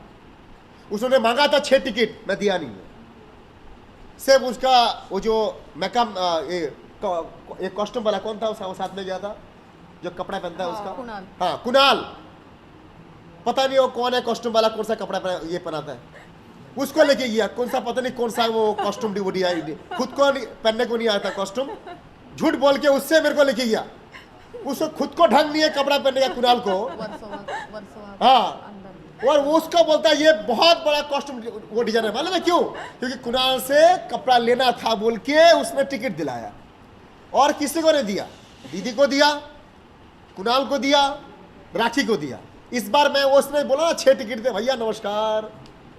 उसने मांगा था 6 टिकट, मैं दिया नहीं है। सिर्फ उसका वो जो मेकअप एक कॉस्ट्यूम वाला कौन था वो साथ में गया था, जो कपड़ा पहनता है उसका, कुणाल। हाँ कुणाल, पता नहीं वो कौन है कॉस्ट्यूम वाला, कौन सा कपड़ा ये पहनाता है, उसको लेके गया। कौन सा पता नहीं कौन सा वो कॉस्ट्यूम खुद को पहनने को नहीं आता कॉस्ट्यूम, झूठ बोल के उससे मेरे को लेके गया। उसको खुद को ढंग नहीं है कपड़ा पहनने का कुणाल को, हाँ, और वो उसको बोलता है ये बहुत बड़ा कॉस्ट्यूम वो डिजाइन है। मालूम है क्यों? क्योंकि कुणाल से कपड़ा लेना था बोल के उसने टिकट दिलाया, और किसी को नहीं दिया, दीदी को दिया, कुणाल को दिया, राखी को दिया। इस बार मैं उसने बोला ना 6 टिकट दे भैया नमस्कार,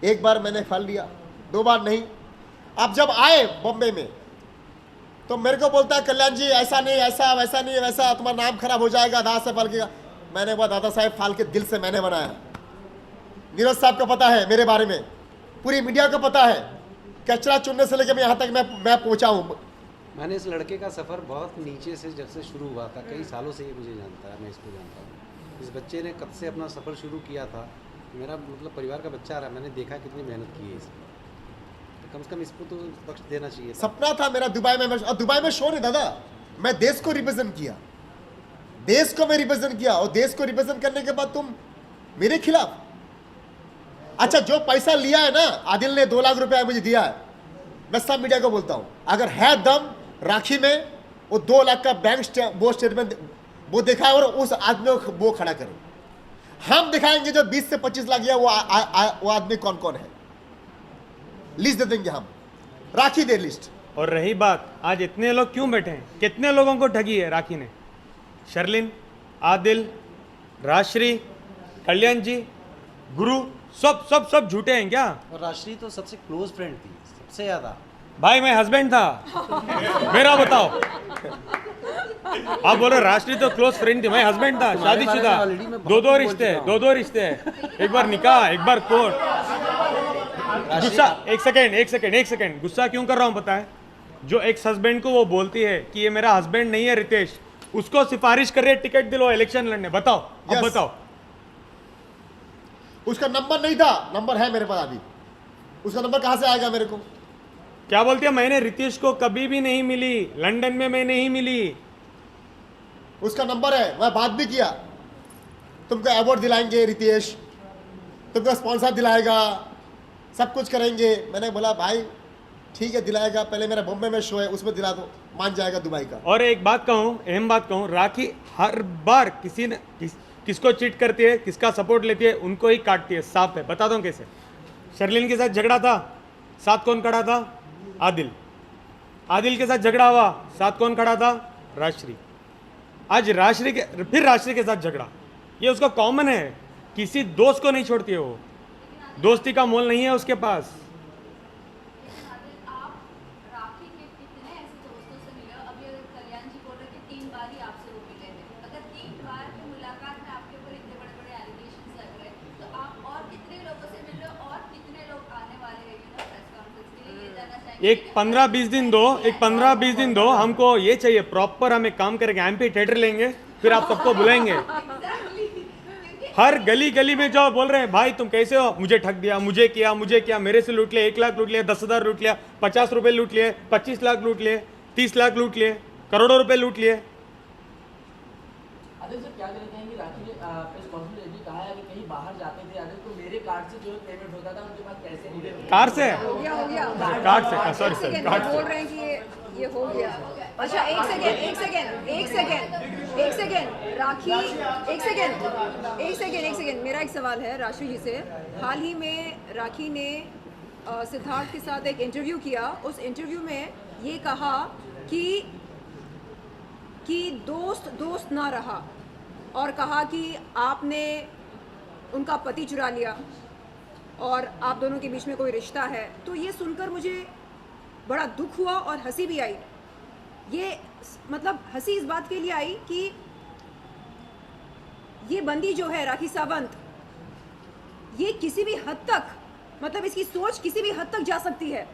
एक बार मैंने फल लिया, 2 बार नहीं। अब जब आए बॉम्बे में तो मेरे को बोलता है कल्याण जी ऐसा नहीं, ऐसा वैसा नहीं, वैसा तुम्हारा नाम खराब हो जाएगा दादा साहब फाल्के का। मैंने बोला दादा साहब फाल्के दिल से मैंने बनाया, नीरज साहब को पता है मेरे बारे में, पूरी मीडिया को पता है, कचरा चुनने से लेकर मैं यहाँ तक मैं पहुँचा हूँ। मैंने इस लड़के का सफ़र बहुत नीचे से जब से शुरू हुआ था, कई सालों से ये मुझे जानता है, मैं इसको जानता हूँ। इस बच्चे ने कब से अपना सफ़र शुरू किया था, मेरा मतलब परिवार का बच्चा रहा, मैंने देखा कितनी मेहनत की है इसने। कम से कम इसको तो पक्ष देना चाहिए था। सपना था मेरा दुबई में, और दुबई में शो नहीं दादा, मैं देश को रिप्रेजेंट किया, देश को मैं रिप्रेजेंट किया, और देश को रिप्रेजेंट करने के बाद तुम मेरे खिलाफ। अच्छा, जो पैसा लिया है ना, आदिल ने 2 लाख रुपया मुझे दिया है, मैं सब मीडिया को बोलता हूं, अगर है दम राखी में, वो 2 लाख का बैंक वो स्टेटमेंट वो दिखाए और उस आदमी को वो खड़ा करें। हम दिखाएंगे जो 20 से 25 लाख गया वो आदमी कौन कौन है, लिस्ट दे देंगे हम, राखी दे लिस्ट। और रही बात, आज इतने लोग क्यों बैठे हैं, कितने लोगों को ठगी है राखी ने? शर्लिन, आदिल, राजश्री, कल्याण जी, गुरु, सब सब सब झूठे हैं क्या? और राजश्री तो सबसे क्लोज फ्रेंड थी, सबसे ज्यादा। भाई मैं हस्बैंड था, मेरा बताओ। आप बोलो राजश्री तो क्लोज फ्रेंड थी, मैं हस्बैंड था, शादीशुदा, 2 रिश्ते हैं, 2 रिश्ते हैं, एक बार निकाह, एक बार कोर्ट। गुस्सा, एक सेकेंड, गुस्सा क्यों कर रहा हूं पता है? जो एक्स हस्बैंड को वो बोलती है कि ये मेरा हस्बैंड नहीं है रितेश, उसको सिफारिश कर रहे टिकट दिलो इलेक्शन लड़ने, बताओ अब Yes. बताओ। उसका नंबर नहीं था, नंबर है मेरे पास अभी, उसका नंबर कहां से आएगा मेरे को? क्या बोलती है, मैंने रितेश को कभी भी नहीं मिली, लंदन में मैं नहीं मिली। उसका नंबर है, मैं बात भी किया, तुमको अवार्ड दिलाएंगे रितेश, तुमको स्पॉन्सर दिलाएगा, सब कुछ करेंगे। मैंने बोला भाई ठीक है दिलाएगा, पहले मेरा बॉम्बे में शो है उसमें दिला दो, मान जाएगा दुबई का। और एक बात कहूँ, अहम बात कहूँ, राखी हर बार किसी ने किसको चीट करती है, किसका सपोर्ट लेती है, उनको ही काटती है, साफ है। बता दो कैसे। शर्लिन के साथ झगड़ा था, साथ कौन खड़ा था? आदिल। आदिल के साथ झगड़ा हुआ, साथ कौन खड़ा था? राजश्री। आज राजश्री के साथ झगड़ा, ये उसका कॉमन है, किसी दोस्त को नहीं छोड़ती है वो, दोस्ती का मोल नहीं है उसके पास। एक 15-20 दिन दो, हमको ये चाहिए प्रॉपर, हम एक काम करेंगे, एमपी थिएटर लेंगे, फिर आप सबको बुलाएंगे। हर गली गली में जो बोल रहे हैं भाई तुम कैसे हो, मुझे ठग दिया, मुझे किया, मेरे से लूट लिया, 1 लाख लूट लिया, 10,000 लूट लिया, 50 रुपए लूट लिए, 25 लाख लूट लिए, 30 लाख लूट लिए, करोड़ों रुपए लूट लिए। आदिल सर क्या कहना चाहेंगे, राखी ने प्रेस कॉन्फ्रेंस में कहा है कि कहीं बाहर जाते थे आदिल तो मेरे कार्ड से जो पेमेंट होता था उनके पास पैसे नहीं थे। कार से? हो गया कार्ड से, सॉरी कार्ड बोल रहे हैं कि ये हो गया। अच्छा एक सेकेंड राखी, एक सेकेंड, मेरा एक सवाल है राशि जी से। हाल ही में राखी ने सिद्धार्थ के साथ एक इंटरव्यू किया, उस इंटरव्यू में ये कहा कि दोस्त ना रहा, और कहा कि आपने उनका पति चुरा लिया और आप दोनों के बीच में कोई रिश्ता है। तो ये सुनकर मुझे बड़ा दुख हुआ और हंसी भी आई। ये मतलब हंसी इस बात के लिए आई कि ये बंदी जो है राखी सावंत, ये किसी भी हद तक, मतलब इसकी सोच किसी भी हद तक जा सकती है।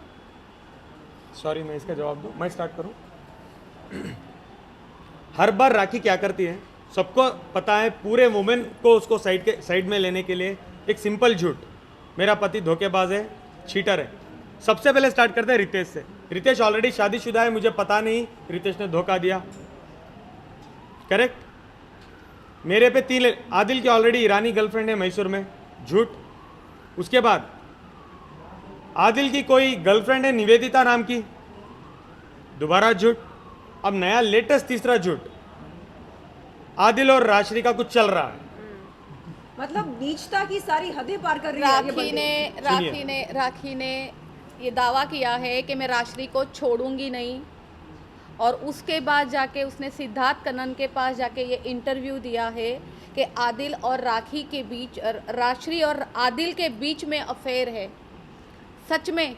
सॉरी मैं इसका जवाब दूं, मैं स्टार्ट करूं। हर बार राखी क्या करती है, सबको पता है, पूरे वुमेन को उसको साइड में लेने के लिए एक सिंपल झूठ, मेरा पति धोखेबाज है, चीटर है। सबसे पहले स्टार्ट करते हैं रितेश से। रितेश ऑलरेडी शादीशुदा है, मुझे पता नहीं, रितेश ने धोखा दिया, करेक्ट। मेरे पे 3, आदिल की ऑलरेडी ईरानी गर्लफ्रेंड है मैसूर में, झूठ। उसके बाद आदिल की कोई गर्लफ्रेंड है निवेदिता नाम की, दोबारा झूठ। अब नया लेटेस्ट तीसरा झूठ, आदिल और राजश्री का कुछ चल रहा है। मतलब नीचता की सारी हदें पार कर रही है राखी ने ये दावा किया है कि मैं राजश्री को छोड़ूंगी नहीं, और उसके बाद जाके उसने सिद्धार्थ कन्नन के पास जाके ये इंटरव्यू दिया है कि आदिल और राखी के बीच, राजश्री और आदिल के बीच में अफेयर है। सच में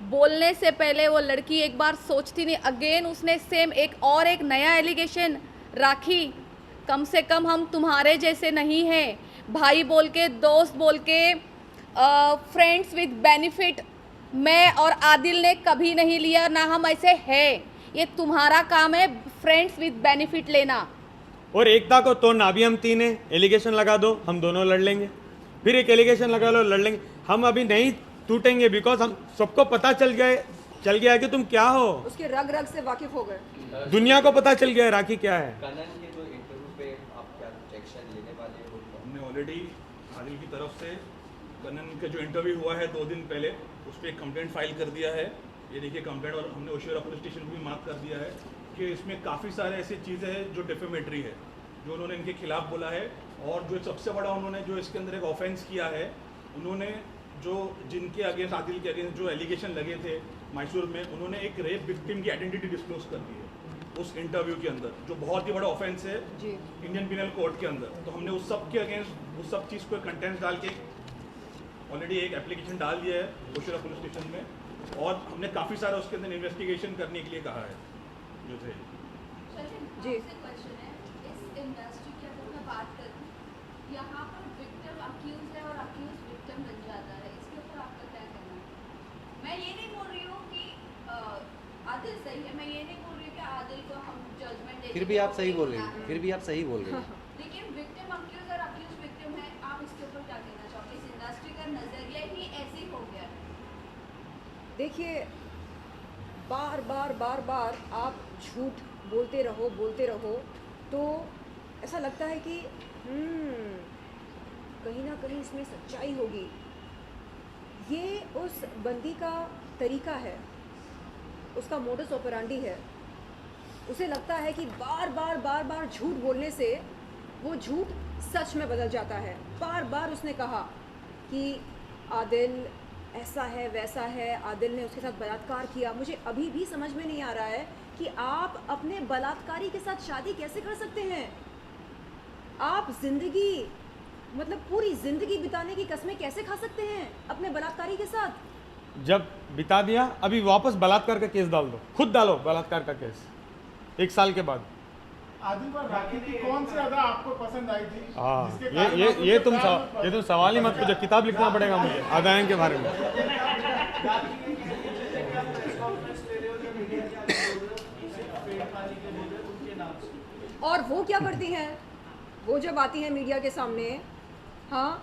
बोलने से पहले वो लड़की एक बार सोचती नहीं। अगेन उसने सेम एक नया एलिगेशन, राखी कम से कम हम तुम्हारे जैसे नहीं हैं, भाई बोल के, दोस्त बोल के, फ्रेंड्स विद बेनिफिट मैं और आदिल ने कभी नहीं लिया, ना हम ऐसे हैं। ये तुम्हारा काम है फ्रेंड्स विद बेनिफिट लेना। और एकता को तोड़ना, अभी हम 3 हैं, एलिगेशन लगा दो, हम दोनों लड़ लेंगे, फिर एक एलिगेशन लगा लो, लड़ लेंगे। हम अभी नहीं टूटेंगे, बिकॉज हम सबको पता चल गया है कि तुम क्या हो, उसके रग रग से वाकिफ हो गए। दुनिया को पता चल गया है राखी क्या है। कनन के जो इंटरव्यू पे आप क्या कुछ एक्शन लेने वाले हो? हमने ऑलरेडी आदिल की तरफ से कनन का जो इंटरव्यू हुआ है 2 दिन पहले, उस पर एक कंप्लेंट फाइल कर दिया है। ये देखिए कंप्लेंट, और हमने ओशिवरा पुलिस स्टेशन को भी मार्क कर दिया है कि इसमें काफ़ी सारे ऐसी चीज़ें हैं जो डिफेमेटरी है, जो उन्होंने इनके खिलाफ बोला है। और जो सबसे बड़ा उन्होंने जो इसके अंदर एक ऑफेंस किया है, उन्होंने जो जिनके अगेंस्ट, आदिल के अगेंस्ट जो एलिगेशन लगे थे मैसूर में, उन्होंने एक रेप विक्टिम की आइडेंटिटी डिस्क्लोज कर दी है उस इंटरव्यू के अंदर, जो बहुत ही बड़ा ऑफेंस है इंडियन पिनल कोड के अंदर। तो हमने उस सब के अगेंस्ट उस सब चीज़ को कंटेंट्स डाल के ऑलरेडी एक एप्लीकेशन डाल दिया है ओशिवरा पुलिस स्टेशन में, और हमने काफ़ी सारा उसके अंदर इन्वेस्टिगेशन करने के लिए कहा है जो थे। जी इस इंडस्ट्री की अगर मैं बात करूं, यहाँ पर विक्टिम अक्यूज है और अक्यूज विक्टिम बन जाता है, इसके ऊपर आपका क्या कहना है? मैं ये नहीं बोल रही हूँ कि आदिल सही है, मैं ये नहीं बोल रही हूँ कि आदिल को हम जजमेंट देंगे, फिर भी आप सही बोल रही हैं, फिर भी आप सही बोल रही हैं। लेकिन विक्टिम अक्यूज और अक्यूज विक्टिम है, आप इसके ऊपर क्या कहना चाहोगे? इस इंडस्ट्री का नजरिया ही ऐसे ही हो गया है। देखिए, बार बार आप झूठ बोलते रहो तो ऐसा लगता है कि कहीं ना कहीं इसमें सच्चाई होगी। ये उस बंदी का तरीका है, उसका मोडस ऑपरेंडी है। उसे लगता है कि बार झूठ बोलने से वो झूठ सच में बदल जाता है। बार उसने कहा कि आदिल ऐसा है वैसा है, आदिल ने उसके साथ बलात्कार किया। मुझे अभी भी समझ में नहीं आ रहा है कि आप अपने बलात्कारी के साथ शादी कैसे कर सकते हैं। आप ज़िंदगी, मतलब पूरी ज़िंदगी बिताने की कसमें कैसे खा सकते हैं अपने बलात्कारी के साथ? जब बिता दिया, अभी वापस बलात्कार का केस डाल दो, खुद डालो बलात्कार का केस 1 साल के बाद। आदिल पर राखी की कौन सी अदा आपको पसंद आई थी? हाँ, ये तुम सवाल ही मत पूछो, किताब लिखना पड़ेगा मुझे अदाएं के बारे में। और वो क्या करती हैं? वो जब आती हैं मीडिया के सामने, हाँ,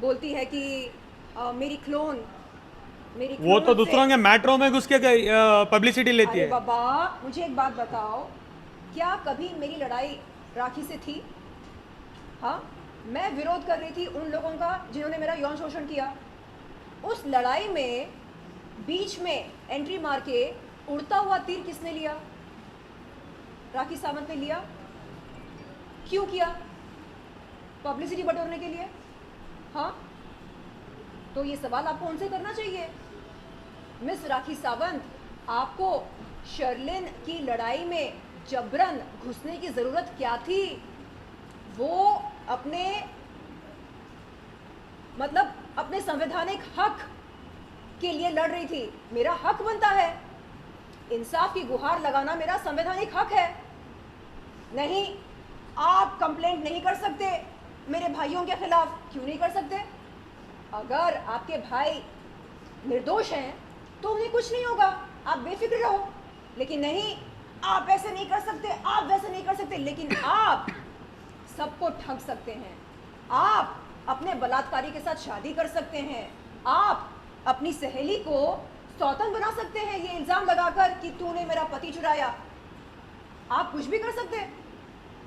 बोलती है कि मेरी क्लोन वो तो दूसरों के मेट्रो में घुस के पब्लिसिटी लेती है। बाबा, मुझे एक बात बताओ, क्या कभी मेरी लड़ाई राखी से थी? हाँ, मैं विरोध कर रही थी उन लोगों का जिन्होंने मेरा यौन शोषण किया। उस लड़ाई में बीच में एंट्री मार के उड़ता हुआ तीर किसने लिया? राखी सावंत ने लिया। क्यों किया? पब्लिसिटी बटोरने के लिए। हाँ, तो ये सवाल आपको उनसे करना चाहिए। मिस राखी सावंत, आपको शर्लिन की लड़ाई में जबरन घुसने की ज़रूरत क्या थी? वो अपने संवैधानिक हक के लिए लड़ रही थी। मेरा हक बनता है, इंसाफ की गुहार लगाना मेरा संवैधानिक हक है। नहीं, आप कंप्लेंट नहीं कर सकते मेरे भाइयों के खिलाफ। क्यों नहीं कर सकते? अगर आपके भाई निर्दोष हैं तो उन्हें कुछ नहीं होगा, आप बेफिक्र रहो। लेकिन नहीं, आप ऐसे नहीं कर सकते, आप वैसे नहीं कर सकते। लेकिन आप सबको ठग सकते हैं, आप अपने बलात्कारी के साथ शादी कर सकते हैं, आप अपनी सहेली को सौतन बना सकते हैं ये इल्ज़ाम लगाकर कि तूने मेरा पति चुराया। आप कुछ भी कर सकते हैं,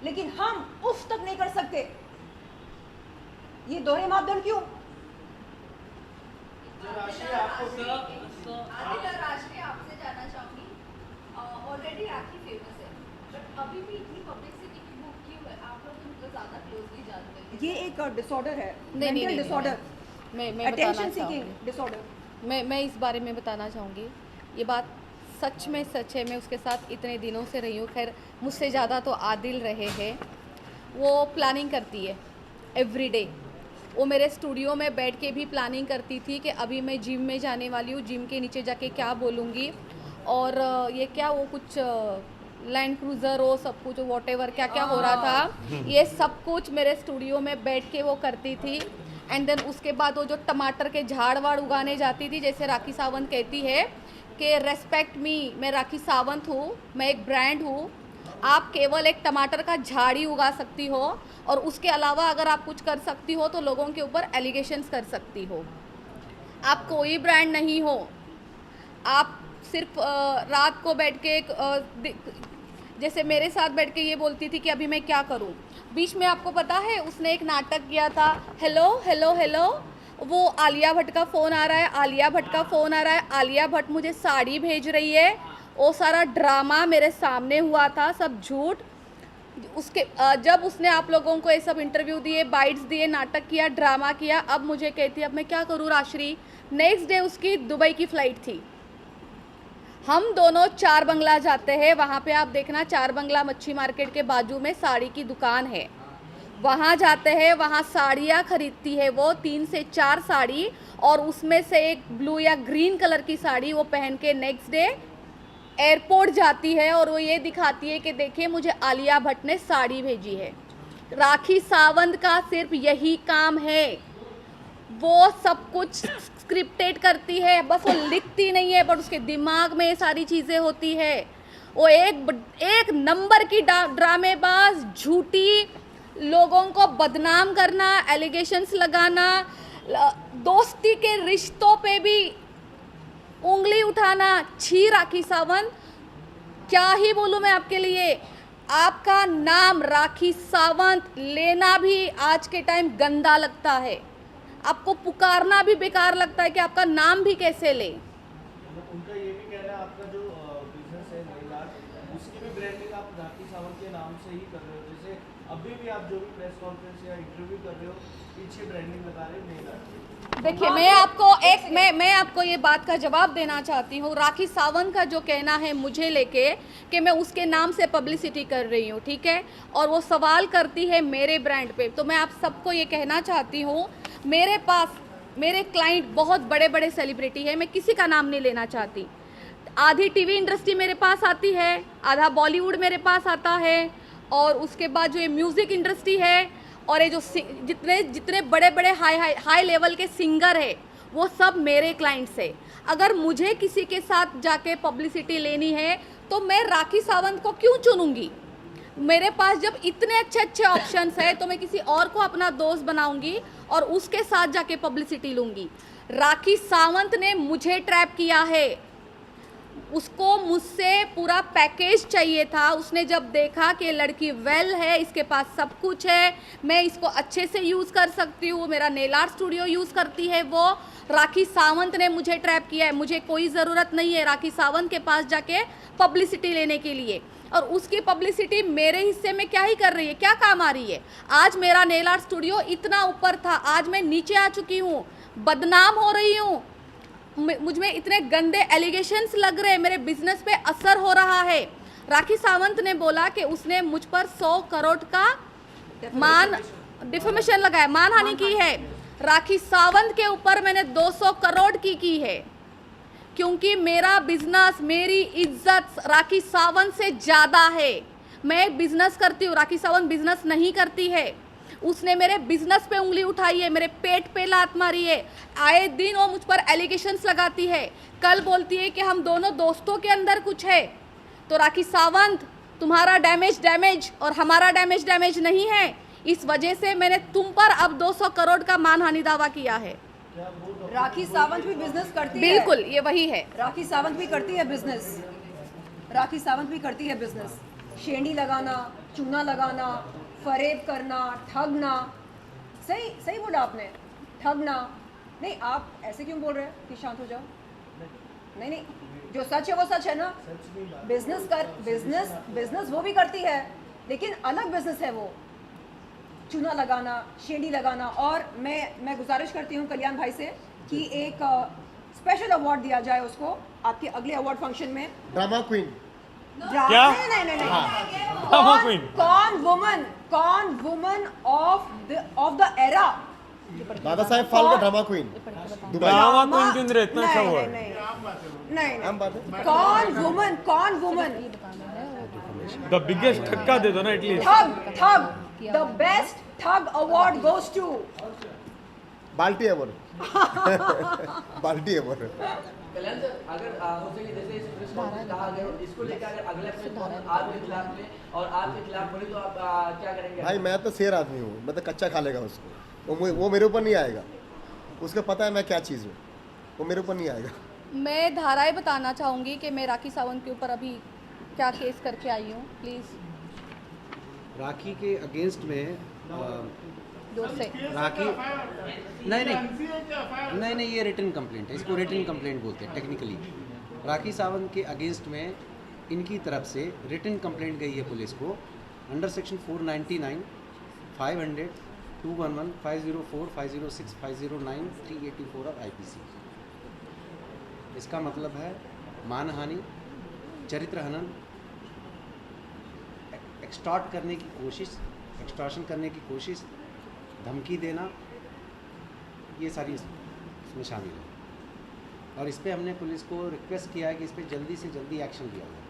लेकिन हम उफ तक नहीं कर सकते। ये दोहरे मापदंड क्यों? राष्ट्रीय आपसे जानना चाहूंगी, ऑलरेडी राखी फेमस है, बट अभी भी इतनी पब्लिसिटी की बुक क्यों है? आप लोग उनको ज़्यादा क्लोजली जानते हैं। ये एक डिसऑर्डर है, मेंटल डिसऑर्डर, मैं अटेंशन सीकिंग डिसऑर्डर। मैं इस बारे में बताना चाहूँगी। ये बात सच में सच है। मैं उसके साथ इतने दिनों से रही हूँ। खैर, मुझसे ज़्यादा तो आदिल रहे हैं। वो प्लानिंग करती है एवरीडे। वो मेरे स्टूडियो में बैठ के भी प्लानिंग करती थी कि अभी मैं जिम में जाने वाली हूँ, जिम के नीचे जाके क्या बोलूँगी, और ये क्या वो कुछ लैंड क्रूज़र हो, सब कुछ वॉटेवर क्या क्या हो रहा था, ये सब कुछ मेरे स्टूडियो में बैठ के वो करती थी। एंड देन उसके बाद वो जो टमाटर के झाड़ वाड़ उगाने जाती थी, जैसे राखी सावंत कहती है कि रेस्पेक्ट मी, मैं राखी सावंत हूँ, मैं एक ब्रांड हूँ, आप केवल एक टमाटर का झाड़ ही उगा सकती हो, और उसके अलावा अगर आप कुछ कर सकती हो तो लोगों के ऊपर एलिगेशंस कर सकती हो। आप कोई ब्रांड नहीं हो, आप सिर्फ रात को बैठ के जैसे मेरे साथ बैठ के ये बोलती थी कि अभी मैं क्या करूं। बीच में आपको पता है उसने एक नाटक किया था, हेलो हेलो हेलो, वो आलिया भट्ट का फ़ोन आ रहा है, आलिया भट्ट का फ़ोन आ रहा है, आलिया भट्ट मुझे साड़ी भेज रही है। वो सारा ड्रामा मेरे सामने हुआ था, सब झूठ। उसके जब उसने आप लोगों को ये सब इंटरव्यू दिए, बाइट्स दिए, नाटक किया, ड्रामा किया, अब मुझे कहती है अब मैं क्या करूँ राश्री। नेक्स्ट डे उसकी दुबई की फ़्लाइट थी। हम दोनों चार बंगला जाते हैं, वहाँ पे आप देखना चार बंगला मच्छी मार्केट के बाजू में साड़ी की दुकान है, वहाँ जाते हैं, वहाँ साड़ियाँ खरीदती है वो 3 से 4 साड़ी, और उसमें से एक ब्लू या ग्रीन कलर की साड़ी वो पहन के नेक्स्ट डे एयरपोर्ट जाती है और वो ये दिखाती है कि देखिए मुझे आलिया भट्ट ने साड़ी भेजी है। राखी सावंत का सिर्फ यही काम है, वो सब कुछ स्क्रिप्टेड करती है, बस वो लिखती नहीं है बट उसके दिमाग में ये सारी चीज़ें होती है। वो एक नंबर की ड्रामेबाज, झूठी, लोगों को बदनाम करना, एलिगेशंस लगाना, दोस्ती के रिश्तों पे भी उंगली उठाना। छी राखी सावंत, क्या ही बोलूँ मैं आपके लिए। आपका नाम राखी सावंत लेना भी आज के टाइम गंदा लगता है, आपको पुकारना भी बेकार लगता है कि आपका नाम भी कैसे ले। उनका ये भी कहना है आपका जो बिजनेस है नेल आर्ट, उसकी भी ब्रांडिंग आप राखी सावंत के नाम से ही कर रहे हो। जैसे अभी भी आप जो भी प्रेस कॉन्फ्रेंस या इंटरव्यू कर रहे हो, पीछे ब्रांडिंग लगा रहे हो नेल आर्ट। देखिए मैं आपको ये बात का जवाब देना चाहती हूँ। राखी सावंत का जो कहना है मुझे लेके कि मैं उसके नाम से पब्लिसिटी कर रही हूँ, ठीक है, और वो सवाल करती है मेरे ब्रांड पे, तो मैं आप सबको ये कहना चाहती हूँ, मेरे पास मेरे क्लाइंट बहुत बड़े बड़े सेलिब्रिटी है, मैं किसी का नाम नहीं लेना चाहती। आधी टीवी इंडस्ट्री मेरे पास आती है, आधा बॉलीवुड मेरे पास आता है, और उसके बाद जो ये म्यूज़िक इंडस्ट्री है और ये जो जितने बड़े बड़े हाई लेवल के सिंगर है वो सब मेरे क्लाइंट्स है। अगर मुझे किसी के साथ जाके पब्लिसिटी लेनी है तो मैं राखी सावंत को क्यों चुनूंगी? मेरे पास जब इतने अच्छे अच्छे ऑप्शंस है तो मैं किसी और को अपना दोस्त बनाऊंगी और उसके साथ जाके पब्लिसिटी लूँगी। राखी सावंत ने मुझे ट्रैप किया है, उसको मुझसे पूरा पैकेज चाहिए था। उसने जब देखा कि लड़की वेल है, इसके पास सब कुछ है, मैं इसको अच्छे से यूज़ कर सकती हूँ, मेरा नेल आर्ट स्टूडियो यूज़ करती है वो, राखी सावंत ने मुझे ट्रैप किया है। मुझे कोई ज़रूरत नहीं है राखी सावंत के पास जाके पब्लिसिटी लेने के लिए, और उसकी पब्लिसिटी मेरे हिस्से में क्या ही कर रही है, क्या काम आ रही है। आज मेरा नेल आर्ट स्टूडियो इतना ऊपर था, आज मैं नीचे आ चुकी हूँ, बदनाम हो रही हूँ, मुझ में इतने गंदे एलिगेशंस लग रहे हैं, मेरे बिजनेस पे असर हो रहा है। राखी सावंत ने बोला कि उसने मुझ पर 100 करोड़ का डिफेमेशन लगाया, मानहानि की है। राखी सावंत के ऊपर मैंने 200 करोड़ की है, क्योंकि मेरा बिजनेस, मेरी इज्जत राखी सावंत से ज़्यादा है। मैं बिजनेस करती हूँ, राखी सावंत बिजनेस नहीं करती है। उसने मेरे बिजनेस पे उंगली उठाई है, मेरे पेट पे लात मारी है, आए दिन वो मुझ पर एलिगेशंस लगाती है। कल बोलती है कि हम दोनों दोस्तों के अंदर कुछ है। तो राखी सावंत, तुम्हारा डैमेज और हमारा डैमेज नहीं है, इस वजह से मैंने तुम पर अब 200 करोड़ का मानहानि दावा किया है। राखी सावंत भी बिजनेस करती है, बिल्कुल ये वही है। राखी सावंत भी करती है बिजनेस, राखी सावंत भी करती है बिजनेस। शेंडी लगाना, चूना लगाना, फरेब करना, ठगना। सही बोला आपने, ठगना नहीं। आप ऐसे क्यों बोल रहे हैं कि शांत हो जाओ? नहीं, जो सच है वो सच है ना। बिजनेस वो भी करती है, लेकिन अलग बिजनेस है वो, चूना लगाना, शेंडी लगाना। और मैं गुजारिश करती हूँ कल्याण भाई से कि एक स्पेशल अवार्ड दिया जाए उसको आपके अगले अवार्ड फंक्शन में। Drama queen. क्या? नहीं। कौन woman of the era? Dada Saheb Phalke drama queen. Drama queen क्यों रहे इतना अच्छा हुआ? नहीं। कौन वुमन द बिगेस्ट ठक्का दे दो ना एटलीस्ट। ठग द बेस्ट ठग अवार्ड गोज टू बाल्टी अवार्ड। बाल्टी अवार्ड। कल्याण सर, अगर हो सके जैसे इस प्रेस कॉन्फ्रेंस कहा गया, इसको लेकर अगर अगले प्रेस कॉन्फ्रेंस आपके खिलाफ में और आपके खिलाफ बोले तो आप क्या करेंगे? भाई मैं तो शेर आदमी हूँ, मैं तो कच्चा खा लेगा उसको, वो मेरे ऊपर नहीं आएगा। उसको पता है मैं क्या चीज़ हूँ। वो मेरे ऊपर नहीं आएगा। मैं धाराएं बताना चाहूँगी कि मैं राखी सावंत के ऊपर अभी क्या केस करके आई हूँ, प्लीज़ राखी के अगेंस्ट में जोर से। राखी नहीं ये रिटन कंप्लेंट है, इसको रिटन कंप्लेंट बोलते हैं टेक्निकली। राखी सावंत के अगेंस्ट में इनकी तरफ से रिटन कंप्लेंट गई है पुलिस को अंडर सेक्शन 499, 500, 211, 504, 506, 509, 384 ऑफ IPC। इसका मतलब है मानहानि, चरित्र हनन, एक्सटॉर्ट करने की कोशिश, एक्सटॉर्शन करने की कोशिश, धमकी देना, ये सारी इसमें शामिल है। और इस पर हमने पुलिस को रिक्वेस्ट किया है कि इस पर जल्दी से जल्दी एक्शन लिया जाए,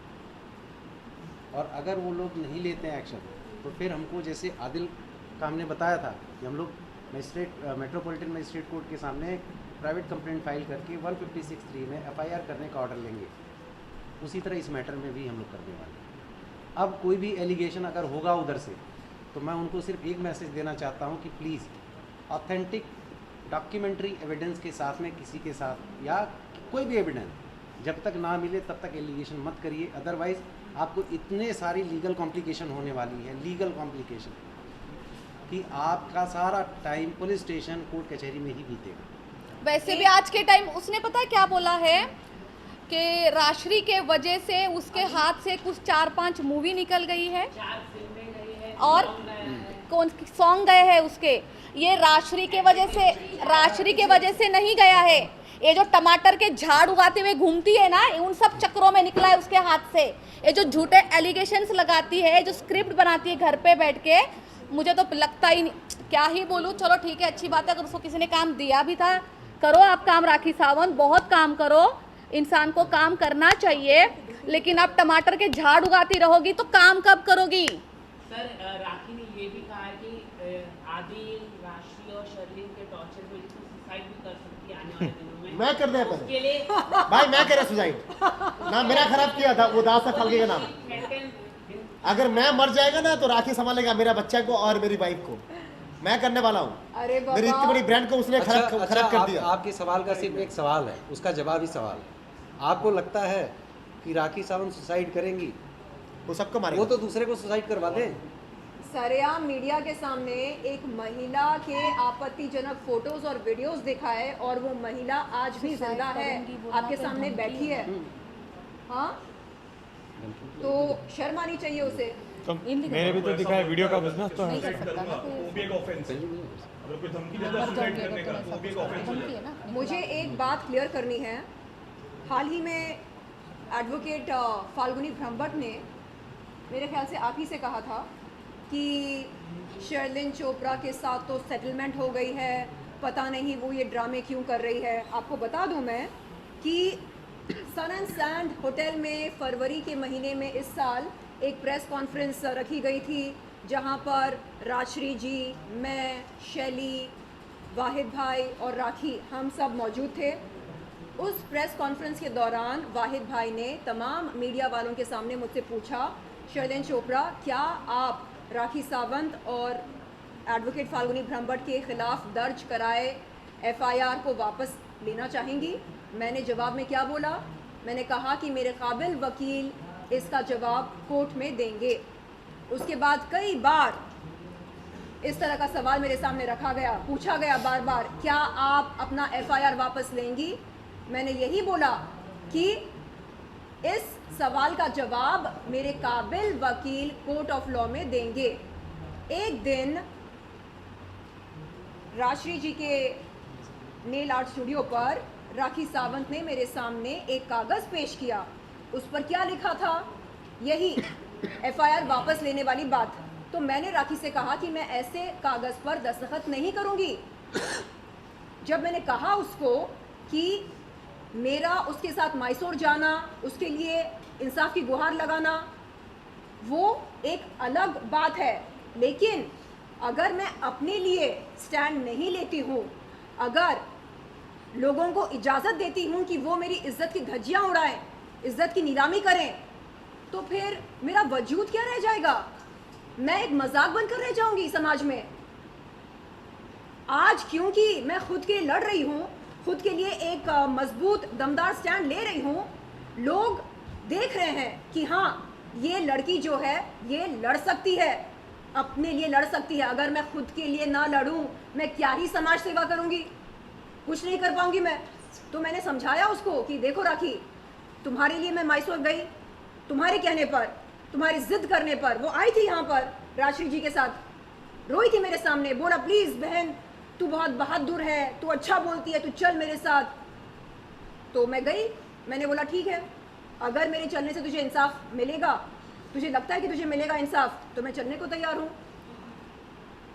और अगर वो लोग नहीं लेते हैं एक्शन तो फिर हमको, जैसे आदिल का हमने बताया था कि हम लोग मेट्रोपॉलिटन मजिस्ट्रेट कोर्ट के सामने प्राइवेट कंप्लेंट फाइल करके 156(3) में FIR करने का ऑर्डर लेंगे, उसी तरह इस मैटर में भी हम लोग करने वाले हैं। अब कोई भी एलिगेशन अगर होगा उधर से, तो मैं उनको सिर्फ एक मैसेज देना चाहता हूं कि प्लीज़ ऑथेंटिक डॉक्यूमेंट्री एविडेंस के साथ में किसी के साथ या कोई भी एविडेंस जब तक ना मिले तब तक एलिगेशन मत करिए, अदरवाइज़ आपको इतने सारी लीगल कॉम्प्लिकेशन होने वाली है, लीगल कॉम्प्लिकेशन, कि आपका सारा टाइम पुलिस स्टेशन कोर्ट कचहरी में ही बीतेगा। वैसे भी आज के टाइम उसने पता है क्या बोला है कि राश्री के वजह से उसके हाथ से कुछ 4-5 मूवी निकल गई है और कौन सॉन्ग गए हैं उसके। ये राश्री के वजह से नहीं गया है, ये जो टमाटर के झाड़ उगाते हुए घूमती है ना, उन सब चक्रों में निकला है उसके हाथ से। ये जो झूठे एलिगेशंस लगाती है, जो स्क्रिप्ट बनाती है घर पे बैठ के, मुझे तो लगता ही नहीं, क्या ही बोलूँ। चलो ठीक है, अच्छी बात है, अगर उसको किसी ने काम दिया भी था, करो आप काम राखी सावंत, बहुत काम करो, इंसान को काम करना चाहिए, लेकिन आप टमाटर के झाड़ उगाती रहोगी तो काम कब करोगी। सर राखी ने ये भी कहा है कि आदिल, राशि और शर्लिन के टॉर्चर में सुसाइड भी कर सकती है आने वाले दिनों में। मैं कर दिया उसके लिए भाई, मैं करे सुसाइड ना, मेरा खराब किया था वो दास फालके का नाम। अगर मैं मर जाएगा ना तो राखी संभालेगा मेरा बच्चा को और मेरी वाइफ को, मैं करने वाला हूँ। अरे बाबा, मेरी इतनी बड़ी ब्रांड को उसने खराब कर दिया। आपके सवाल का सिर्फ एक सवाल है, उसका जवाब ही सवाल है। आपको लगता है कि राखी सावंत सुसाइड करेंगी? वो सबको मारेगी, वो तो दूसरे को सुसाइड करवा दे। सरेआम मीडिया के सामने एक महिला के आपत्तिजनक फोटोज और वीडियोस दिखाए, और वो महिला आज भी जिंदा है, आपके सामने बैठी है। हाँ, तो शर्म आनी चाहिए उसे। तो मेरे भी तो दिखा है वीडियो का बिजनेस तो है। वो भी एक ऑफेंस है। अगर कोई धमकी देता है सुसाइड करने का तो वो भी एक ऑफेंस हो जाता है। मुझे एक बात क्लियर करनी है। हाल ही में एडवोकेट फाल्गुनी ब्रह्मभट्ट ने, मेरे ख्याल से आप ही से कहा था कि शर्लिन चोपड़ा के साथ तो सेटलमेंट हो गई है, पता नहीं वो ये ड्रामे क्यों कर रही है। आपको बता दूं मैं कि सन एंड सैंड होटल में फरवरी के महीने में इस साल एक प्रेस कॉन्फ्रेंस रखी गई थी, जहां पर राजश्री जी, मैं, शैली, वाहिद भाई और राखी, हम सब मौजूद थे। उस प्रेस कॉन्फ्रेंस के दौरान वाहिद भाई ने तमाम मीडिया वालों के सामने मुझसे पूछा, शर्लिन चोपड़ा, क्या आप राखी सावंत और एडवोकेट फाल्गुनी ब्रह्मभट्ट के खिलाफ दर्ज कराए FIR को वापस लेना चाहेंगी? मैंने जवाब में क्या बोला? मैंने कहा कि मेरे काबिल वकील इसका जवाब कोर्ट में देंगे। उसके बाद कई बार इस तरह का सवाल मेरे सामने रखा गया, पूछा गया बार बार, क्या आप अपना FIR वापस लेंगी? मैंने यही बोला कि इस सवाल का जवाब मेरे काबिल वकील कोर्ट ऑफ लॉ में देंगे। एक दिन राजश्री जी के नेल आर्ट स्टूडियो पर राखी सावंत ने मेरे सामने एक कागज़ पेश किया। उस पर क्या लिखा था? यही FIR वापस लेने वाली बात। तो मैंने राखी से कहा कि मैं ऐसे कागज़ पर दस्तखत नहीं करूंगी। जब मैंने कहा उसको कि मेरा उसके साथ मैसूर जाना, उसके लिए इंसाफ की गुहार लगाना, वो एक अलग बात है, लेकिन अगर मैं अपने लिए स्टैंड नहीं लेती हूँ, अगर लोगों को इजाज़त देती हूँ कि वो मेरी इज्जत की धज्जियाँ उड़ाएं, इज्जत की नीलामी करें, तो फिर मेरा वजूद क्या रह जाएगा? मैं एक मजाक बनकर रह जाऊंगी समाज में। आज क्योंकि मैं खुद के लड़ रही हूँ, खुद के लिए एक मजबूत दमदार स्टैंड ले रही हूँ। लोग देख रहे हैं कि हाँ, ये लड़की जो है ये लड़ सकती है, अपने लिए लड़ सकती है। अगर मैं खुद के लिए ना लड़ूं, मैं क्या ही समाज सेवा करूंगी, कुछ नहीं कर पाऊंगी मैं। तो मैंने समझाया उसको कि देखो राखी, तुम्हारे लिए मैं मैसूर गई, तुम्हारे कहने पर, तुम्हारी जिद करने पर। वो आई थी यहाँ पर राजश्री जी के साथ, रोई थी मेरे सामने, बोला प्लीज़ बहन तू बहुत बहादुर है, तू अच्छा बोलती है, तू चल मेरे साथ। तो मैं गई, मैंने बोला ठीक है, अगर मेरे चलने से तुझे इंसाफ मिलेगा, तुझे लगता है कि तुझे मिलेगा इंसाफ, तो मैं चलने को तैयार हूँ।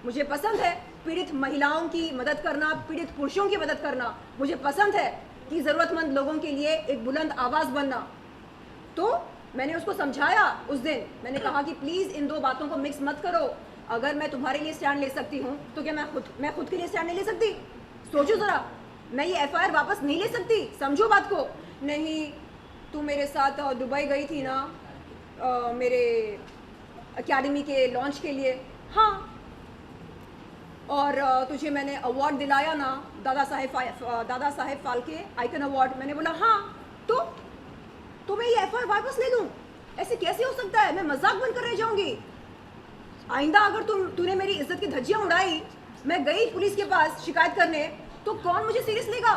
मुझे पसंद है पीड़ित महिलाओं की मदद करना, पीड़ित पुरुषों की मदद करना। मुझे पसंद है कि ज़रूरतमंद लोगों के लिए एक बुलंद आवाज़ बनना। तो मैंने उसको समझाया उस दिन, मैंने कहा कि प्लीज़ इन दो बातों को मिक्स मत करो। अगर मैं तुम्हारे लिए स्टैंड ले सकती हूँ तो क्या मैं खुद के लिए स्टैंड नहीं ले सकती? सोचो ज़रा, मैं ये FIR वापस नहीं ले सकती, समझो बात को। नहीं, तू मेरे साथ दुबई गई थी ना मेरे एकेडमी के लॉन्च के लिए, हाँ, और तुझे मैंने अवार्ड दिलाया ना, दादा साहेब फाल्के आइकन अवार्ड। मैंने बोला हाँ, तो मैं ये FIR वापस ले लूँ? ऐसे कैसे हो सकता है? मैं मजाक बनकर रह जाऊंगी। आइंदा अगर तूने मेरी इज्जत की धज्जियां उड़ाई, मैं गई पुलिस के पास शिकायत करने, तो कौन मुझे सीरियस लेगा?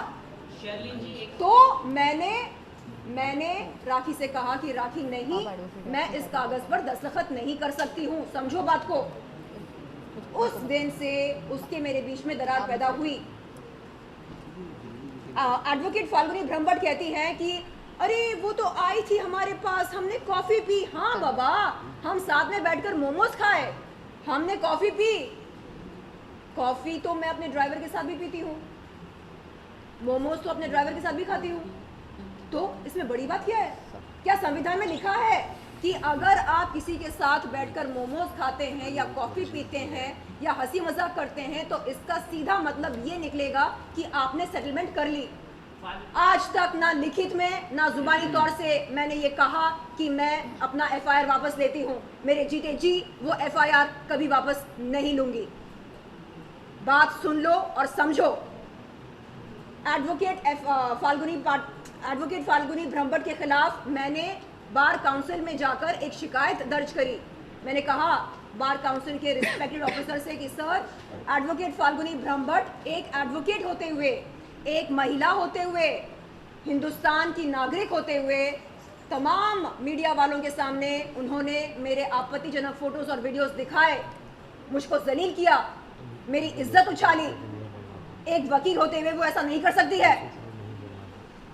तो मैंने राखी से कहा कि राखी नहीं, मैं इस कागज पर दस्तखत नहीं कर सकती हूँ, समझो बात को। उस दिन से उसके मेरे बीच में दरार पैदा हुई। एडवोकेट फाल्गुनी ब्रह्मभट्ट कहती हैं कि अरे वो तो आई थी हमारे पास, हमने कॉफ़ी पी। हाँ बाबा, हम साथ में बैठकर मोमोज खाए, हमने कॉफ़ी पी। कॉफ़ी तो मैं अपने ड्राइवर के साथ भी पीती हूँ, मोमोज तो अपने ड्राइवर के साथ भी खाती हूँ। तो इसमें बड़ी बात क्या है? क्या संविधान में लिखा है कि अगर आप किसी के साथ बैठकर मोमोज खाते हैं या कॉफ़ी पीते हैं या हंसी मजाक करते हैं, तो इसका सीधा मतलब ये निकलेगा कि आपने सेटलमेंट कर ली? आज तक ना लिखित में ना जुबानी तौर से मैंने ये कहा कि मैं अपना FIR वापस लेती हूँ। मेरे जीते जी वो FIR कभी वापस नहीं लूंगी। बात सुन लो और समझो। एडवोकेट फाल्गुनी ब्रह्मभट्ट के खिलाफ मैंने बार काउंसिल में जाकर एक शिकायत दर्ज करी। मैंने कहा बार काउंसिल के रिस्पेक्टेड ऑफिसर से कि सर, एडवोकेट फाल्गुनी ब्रह्मभट्ट एक एडवोकेट होते हुए, एक महिला होते हुए, हिंदुस्तान की नागरिक होते हुए, तमाम मीडिया वालों के सामने उन्होंने मेरे आपत्तिजनक फोटोज और वीडियोस दिखाए, मुझको जलील किया, मेरी इज्जत उछाली। एक वकील होते हुए वो ऐसा नहीं कर सकती है।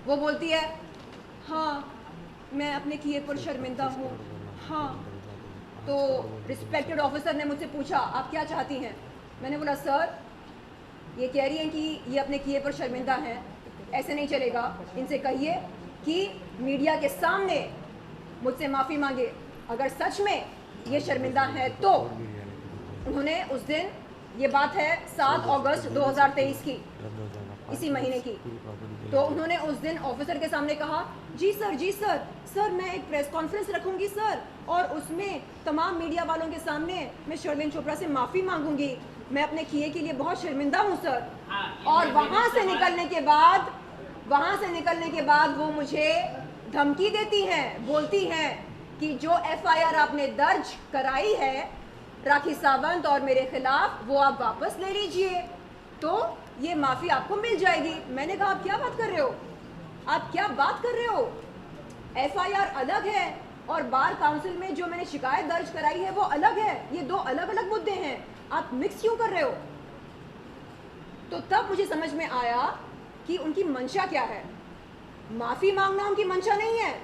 वो बोलती है हाँ, मैं अपने किए पर शर्मिंदा हूँ। हाँ, तो रिस्पेक्टेड ऑफिसर ने मुझसे पूछा आप क्या चाहती हैं? मैंने बोला सर, ये कह रही हैं कि ये अपने किए पर शर्मिंदा हैं, ऐसे नहीं चलेगा। इनसे कहिए कि मीडिया के सामने मुझसे माफ़ी मांगे अगर सच में ये शर्मिंदा है तो। उन्होंने उस दिन, ये बात है 7 अगस्त 2023 की, इसी महीने की, तो उन्होंने उस दिन ऑफिसर के सामने कहा जी सर, मैं एक प्रेस कॉन्फ्रेंस रखूंगी सर, और उसमें तमाम मीडिया वालों के सामने मैं शर्लिन चोपड़ा से माफ़ी मांगूंगी, मैं अपने किए के लिए बहुत शर्मिंदा हूँ सर। और वहाँ से निकलने के बाद वो मुझे धमकी देती हैं, बोलती हैं कि जो FIR आपने दर्ज कराई है राखी सावंत और मेरे खिलाफ, वो आप वापस ले लीजिए तो ये माफ़ी आपको मिल जाएगी। मैंने कहा आप क्या बात कर रहे हो, आप क्या बात कर रहे हो? FIR अलग है और बार काउंसिल में जो मैंने शिकायत दर्ज कराई है वो अलग है, ये दो अलग अलग मुद्दे हैं, आप मिक्स क्यों कर रहे हो? तो तब मुझे समझ में आया कि उनकी मंशा क्या है। माफ़ी मांगना उनकी मंशा नहीं है,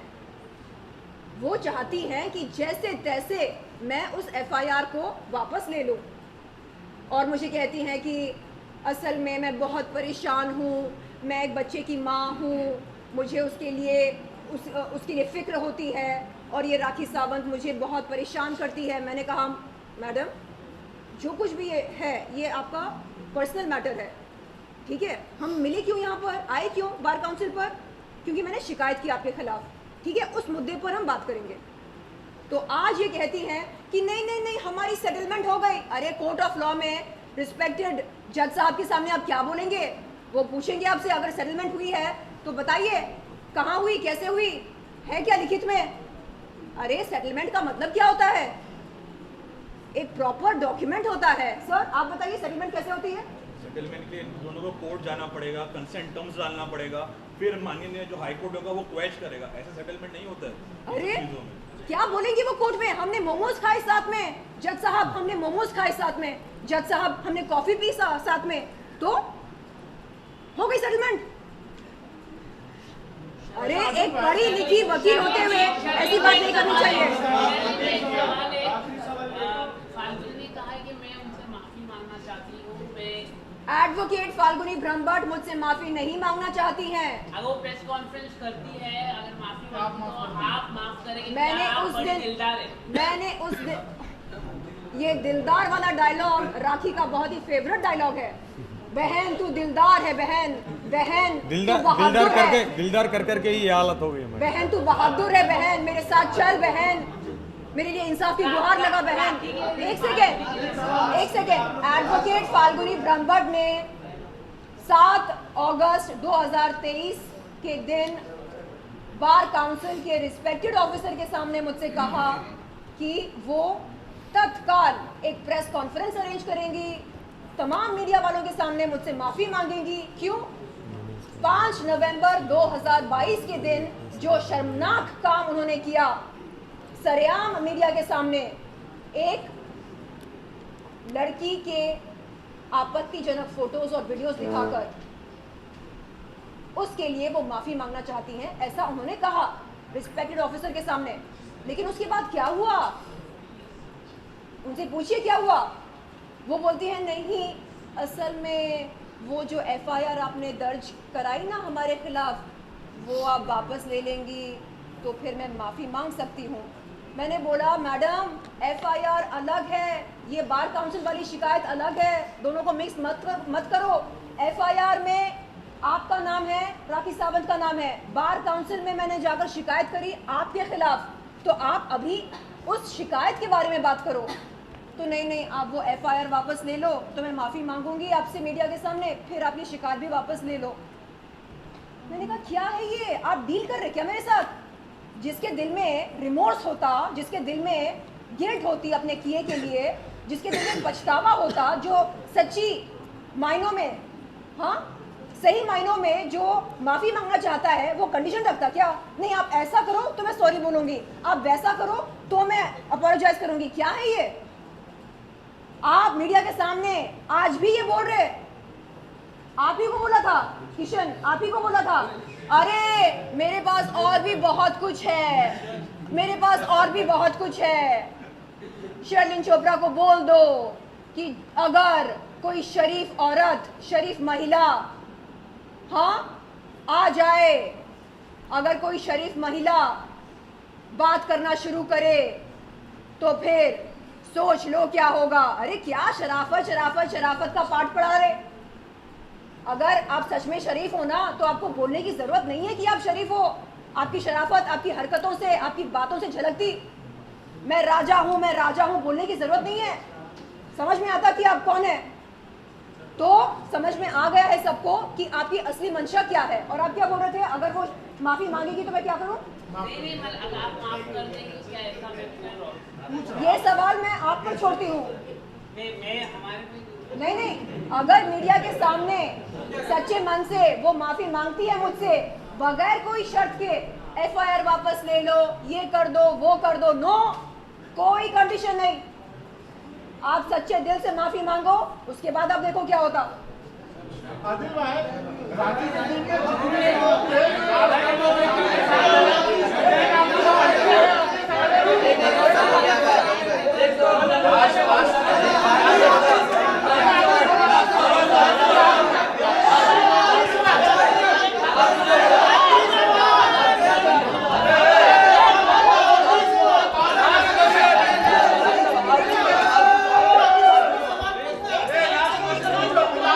वो चाहती हैं कि जैसे तैसे मैं उस FIR को वापस ले लूँ। और मुझे कहती हैं कि असल में मैं बहुत परेशान हूँ, मैं एक बच्चे की माँ हूँ, मुझे उसके लिए फ़िक्र होती है और ये राखी सावंत मुझे बहुत परेशान करती है। मैंने कहा मैडम, जो कुछ भी ये है ये आपका पर्सनल मैटर है, ठीक है? हम मिले क्यों यहाँ पर, आए क्यों बार काउंसिल पर? क्योंकि मैंने शिकायत की आपके खिलाफ, ठीक है? उस मुद्दे पर हम बात करेंगे। तो आज ये कहती हैं कि नहीं हमारी सेटलमेंट हो गई। अरे कोर्ट ऑफ लॉ में रिस्पेक्टेड जज साहब के सामने आप क्या बोलेंगे? वो पूछेंगे आपसे अगर सेटलमेंट हुई है तो बताइए कहाँ हुई, कैसे हुई, है क्या लिखित में? अरे सेटलमेंट का मतलब क्या होता है? एक प्रॉपर डॉक्यूमेंट होता है। सर आप बताइए सेटलमेंट कैसे होती है? सेटलमेंट के लिए दोनों को कोर्ट जाना पड़ेगा, कंसेंट टर्म्स डालना पड़ेगा, फिर माननीय जो हाई कोर्ट होगा वो क्वेश करेगा। ऐसा सेटलमेंट नहीं होता है। अरे क्या बोलेंगे वो कोर्ट में? हमने मोमोज खाए साथ में, जज साहब हमने मोमोज खाए साथ में, जज साहब हमने कॉफी पी साथ में, तो हो गई सेटलमेंट। अरे एक पढ़ी लिखी वकील होते हुए ऐसी बात नहीं करनी चाहिए। फाल्गुनी कहा है कि मैं उनसे माफी मांगना चाहती हूँ। एडवोकेट फाल्गुनी ब्रह्मभट्ट मुझसे माफी नहीं मांगना चाहती हैं। अगर वो प्रेस कॉन्फ्रेंस करती है, अगर माफी मांगती तो आप माफ करेंगे? मैंने उस दिन ये दिलदार वाला डायलॉग राखी का बहुत ही फेवरेट डायलॉग है। बहन तू दिलदार है, बहन बहन दिलदार कर करके ही ये हालत हो गई हमारी। बहन तू बहादुर है, बहन मेरे साथ चल, बहन मेरे लिए इंसाफ की गुहार लगा बहन। एक सेकेंड। एडवोकेट फाल्गुनी ब्रह्मभट्ट ने 7 अगस्त 2023 के दिन बार काउंसिल के रिस्पेक्टेड ऑफिसर के सामने मुझसे कहा कि वो तत्काल एक प्रेस कॉन्फ्रेंस अरेंज करेंगी, तमाम मीडिया वालों के सामने मुझसे माफी मांगेंगी। क्यों? 5 नवंबर 2022 के दिन जो शर्मनाक काम उन्होंने किया, सरेआम मीडिया के सामने एक लड़की के आपत्तिजनक फोटोज और वीडियोस दिखाकर, उसके लिए वो माफी मांगना चाहती हैं, ऐसा उन्होंने कहा रिस्पेक्टेड ऑफिसर के सामने। लेकिन उसके बाद क्या हुआ? उनसे पूछिए क्या हुआ। वो बोलती है नहीं, असल में वो जो एफआईआर आपने दर्ज कराई ना हमारे खिलाफ, वो आप वापस ले लेंगी तो फिर मैं माफ़ी मांग सकती हूँ। मैंने बोला मैडम एफआईआर अलग है, ये बार काउंसिल वाली शिकायत अलग है, दोनों को मिक्स मत करो। एफआईआर में आपका नाम है, राखी सावंत का नाम है, बार काउंसिल में मैंने जाकर शिकायत करी आपके खिलाफ, तो आप अभी उस शिकायत के बारे में बात करो। तो नहीं आप वो एफआईआर वापस ले लो तो मैं माफ़ी मांगूंगी आपसे मीडिया के सामने, फिर आप ये शिकायत भी वापस ले लो। मैंने कहा क्या है ये, आप डील कर रहे क्या मेरे साथ? जिसके दिल में रिमोर्स होता, जिसके दिल में गिल्ट होती अपने किए के लिए, जिसके दिल में पछतावा होता, जो सच्ची मायनों में, हाँ सही मायनों में जो माफ़ी मांगना चाहता है, वो कंडीशन रखता क्या? नहीं आप ऐसा करो तो मैं सॉरी बोलूँगी, आप वैसा करो तो मैं अपोलोजाइज करूँगी। क्या है ये? आप मीडिया के सामने आज भी ये बोल रहे, आप ही को बोला था किशन, आप ही को बोला था अरे मेरे पास और भी बहुत कुछ है, मेरे पास और भी बहुत कुछ है। शर्लिन चोपड़ा को बोल दो कि अगर कोई शरीफ औरत, शरीफ महिला हाँ आ जाए, अगर कोई शरीफ महिला बात करना शुरू करे तो फिर सोच लो क्या होगा। अरे क्या शराफत का पाठ पढ़ा रहे। अगर आप सच में शरीफ हो ना तो आपको बोलने की जरूरत नहीं है कि आप शरीफ हो। आपकी शराफत आपकी हरकतों से, आपकी बातों से झलकती। मैं राजा हूं बोलने की जरूरत नहीं है। समझ में आता कि आप कौन है, तो समझ में आ गया है सबको कि आपकी असली मंशा क्या है। और आप क्या बोल रहे थे, अगर वो माफी मांगेगी तो मैं क्या करूं? ये सवाल मैं आप पर छोड़ती हूँ। नहीं, अगर मीडिया के सामने सच्चे मन से वो माफी मांगती है मुझसे, बगैर कोई शर्त के, एफआईआर वापस ले लो, ये कर दो, वो कर दो, नो, कोई कंडीशन नहीं। आप सच्चे दिल से माफी मांगो, उसके बाद आप देखो क्या होता। आदिल भाई, राखी के दिन के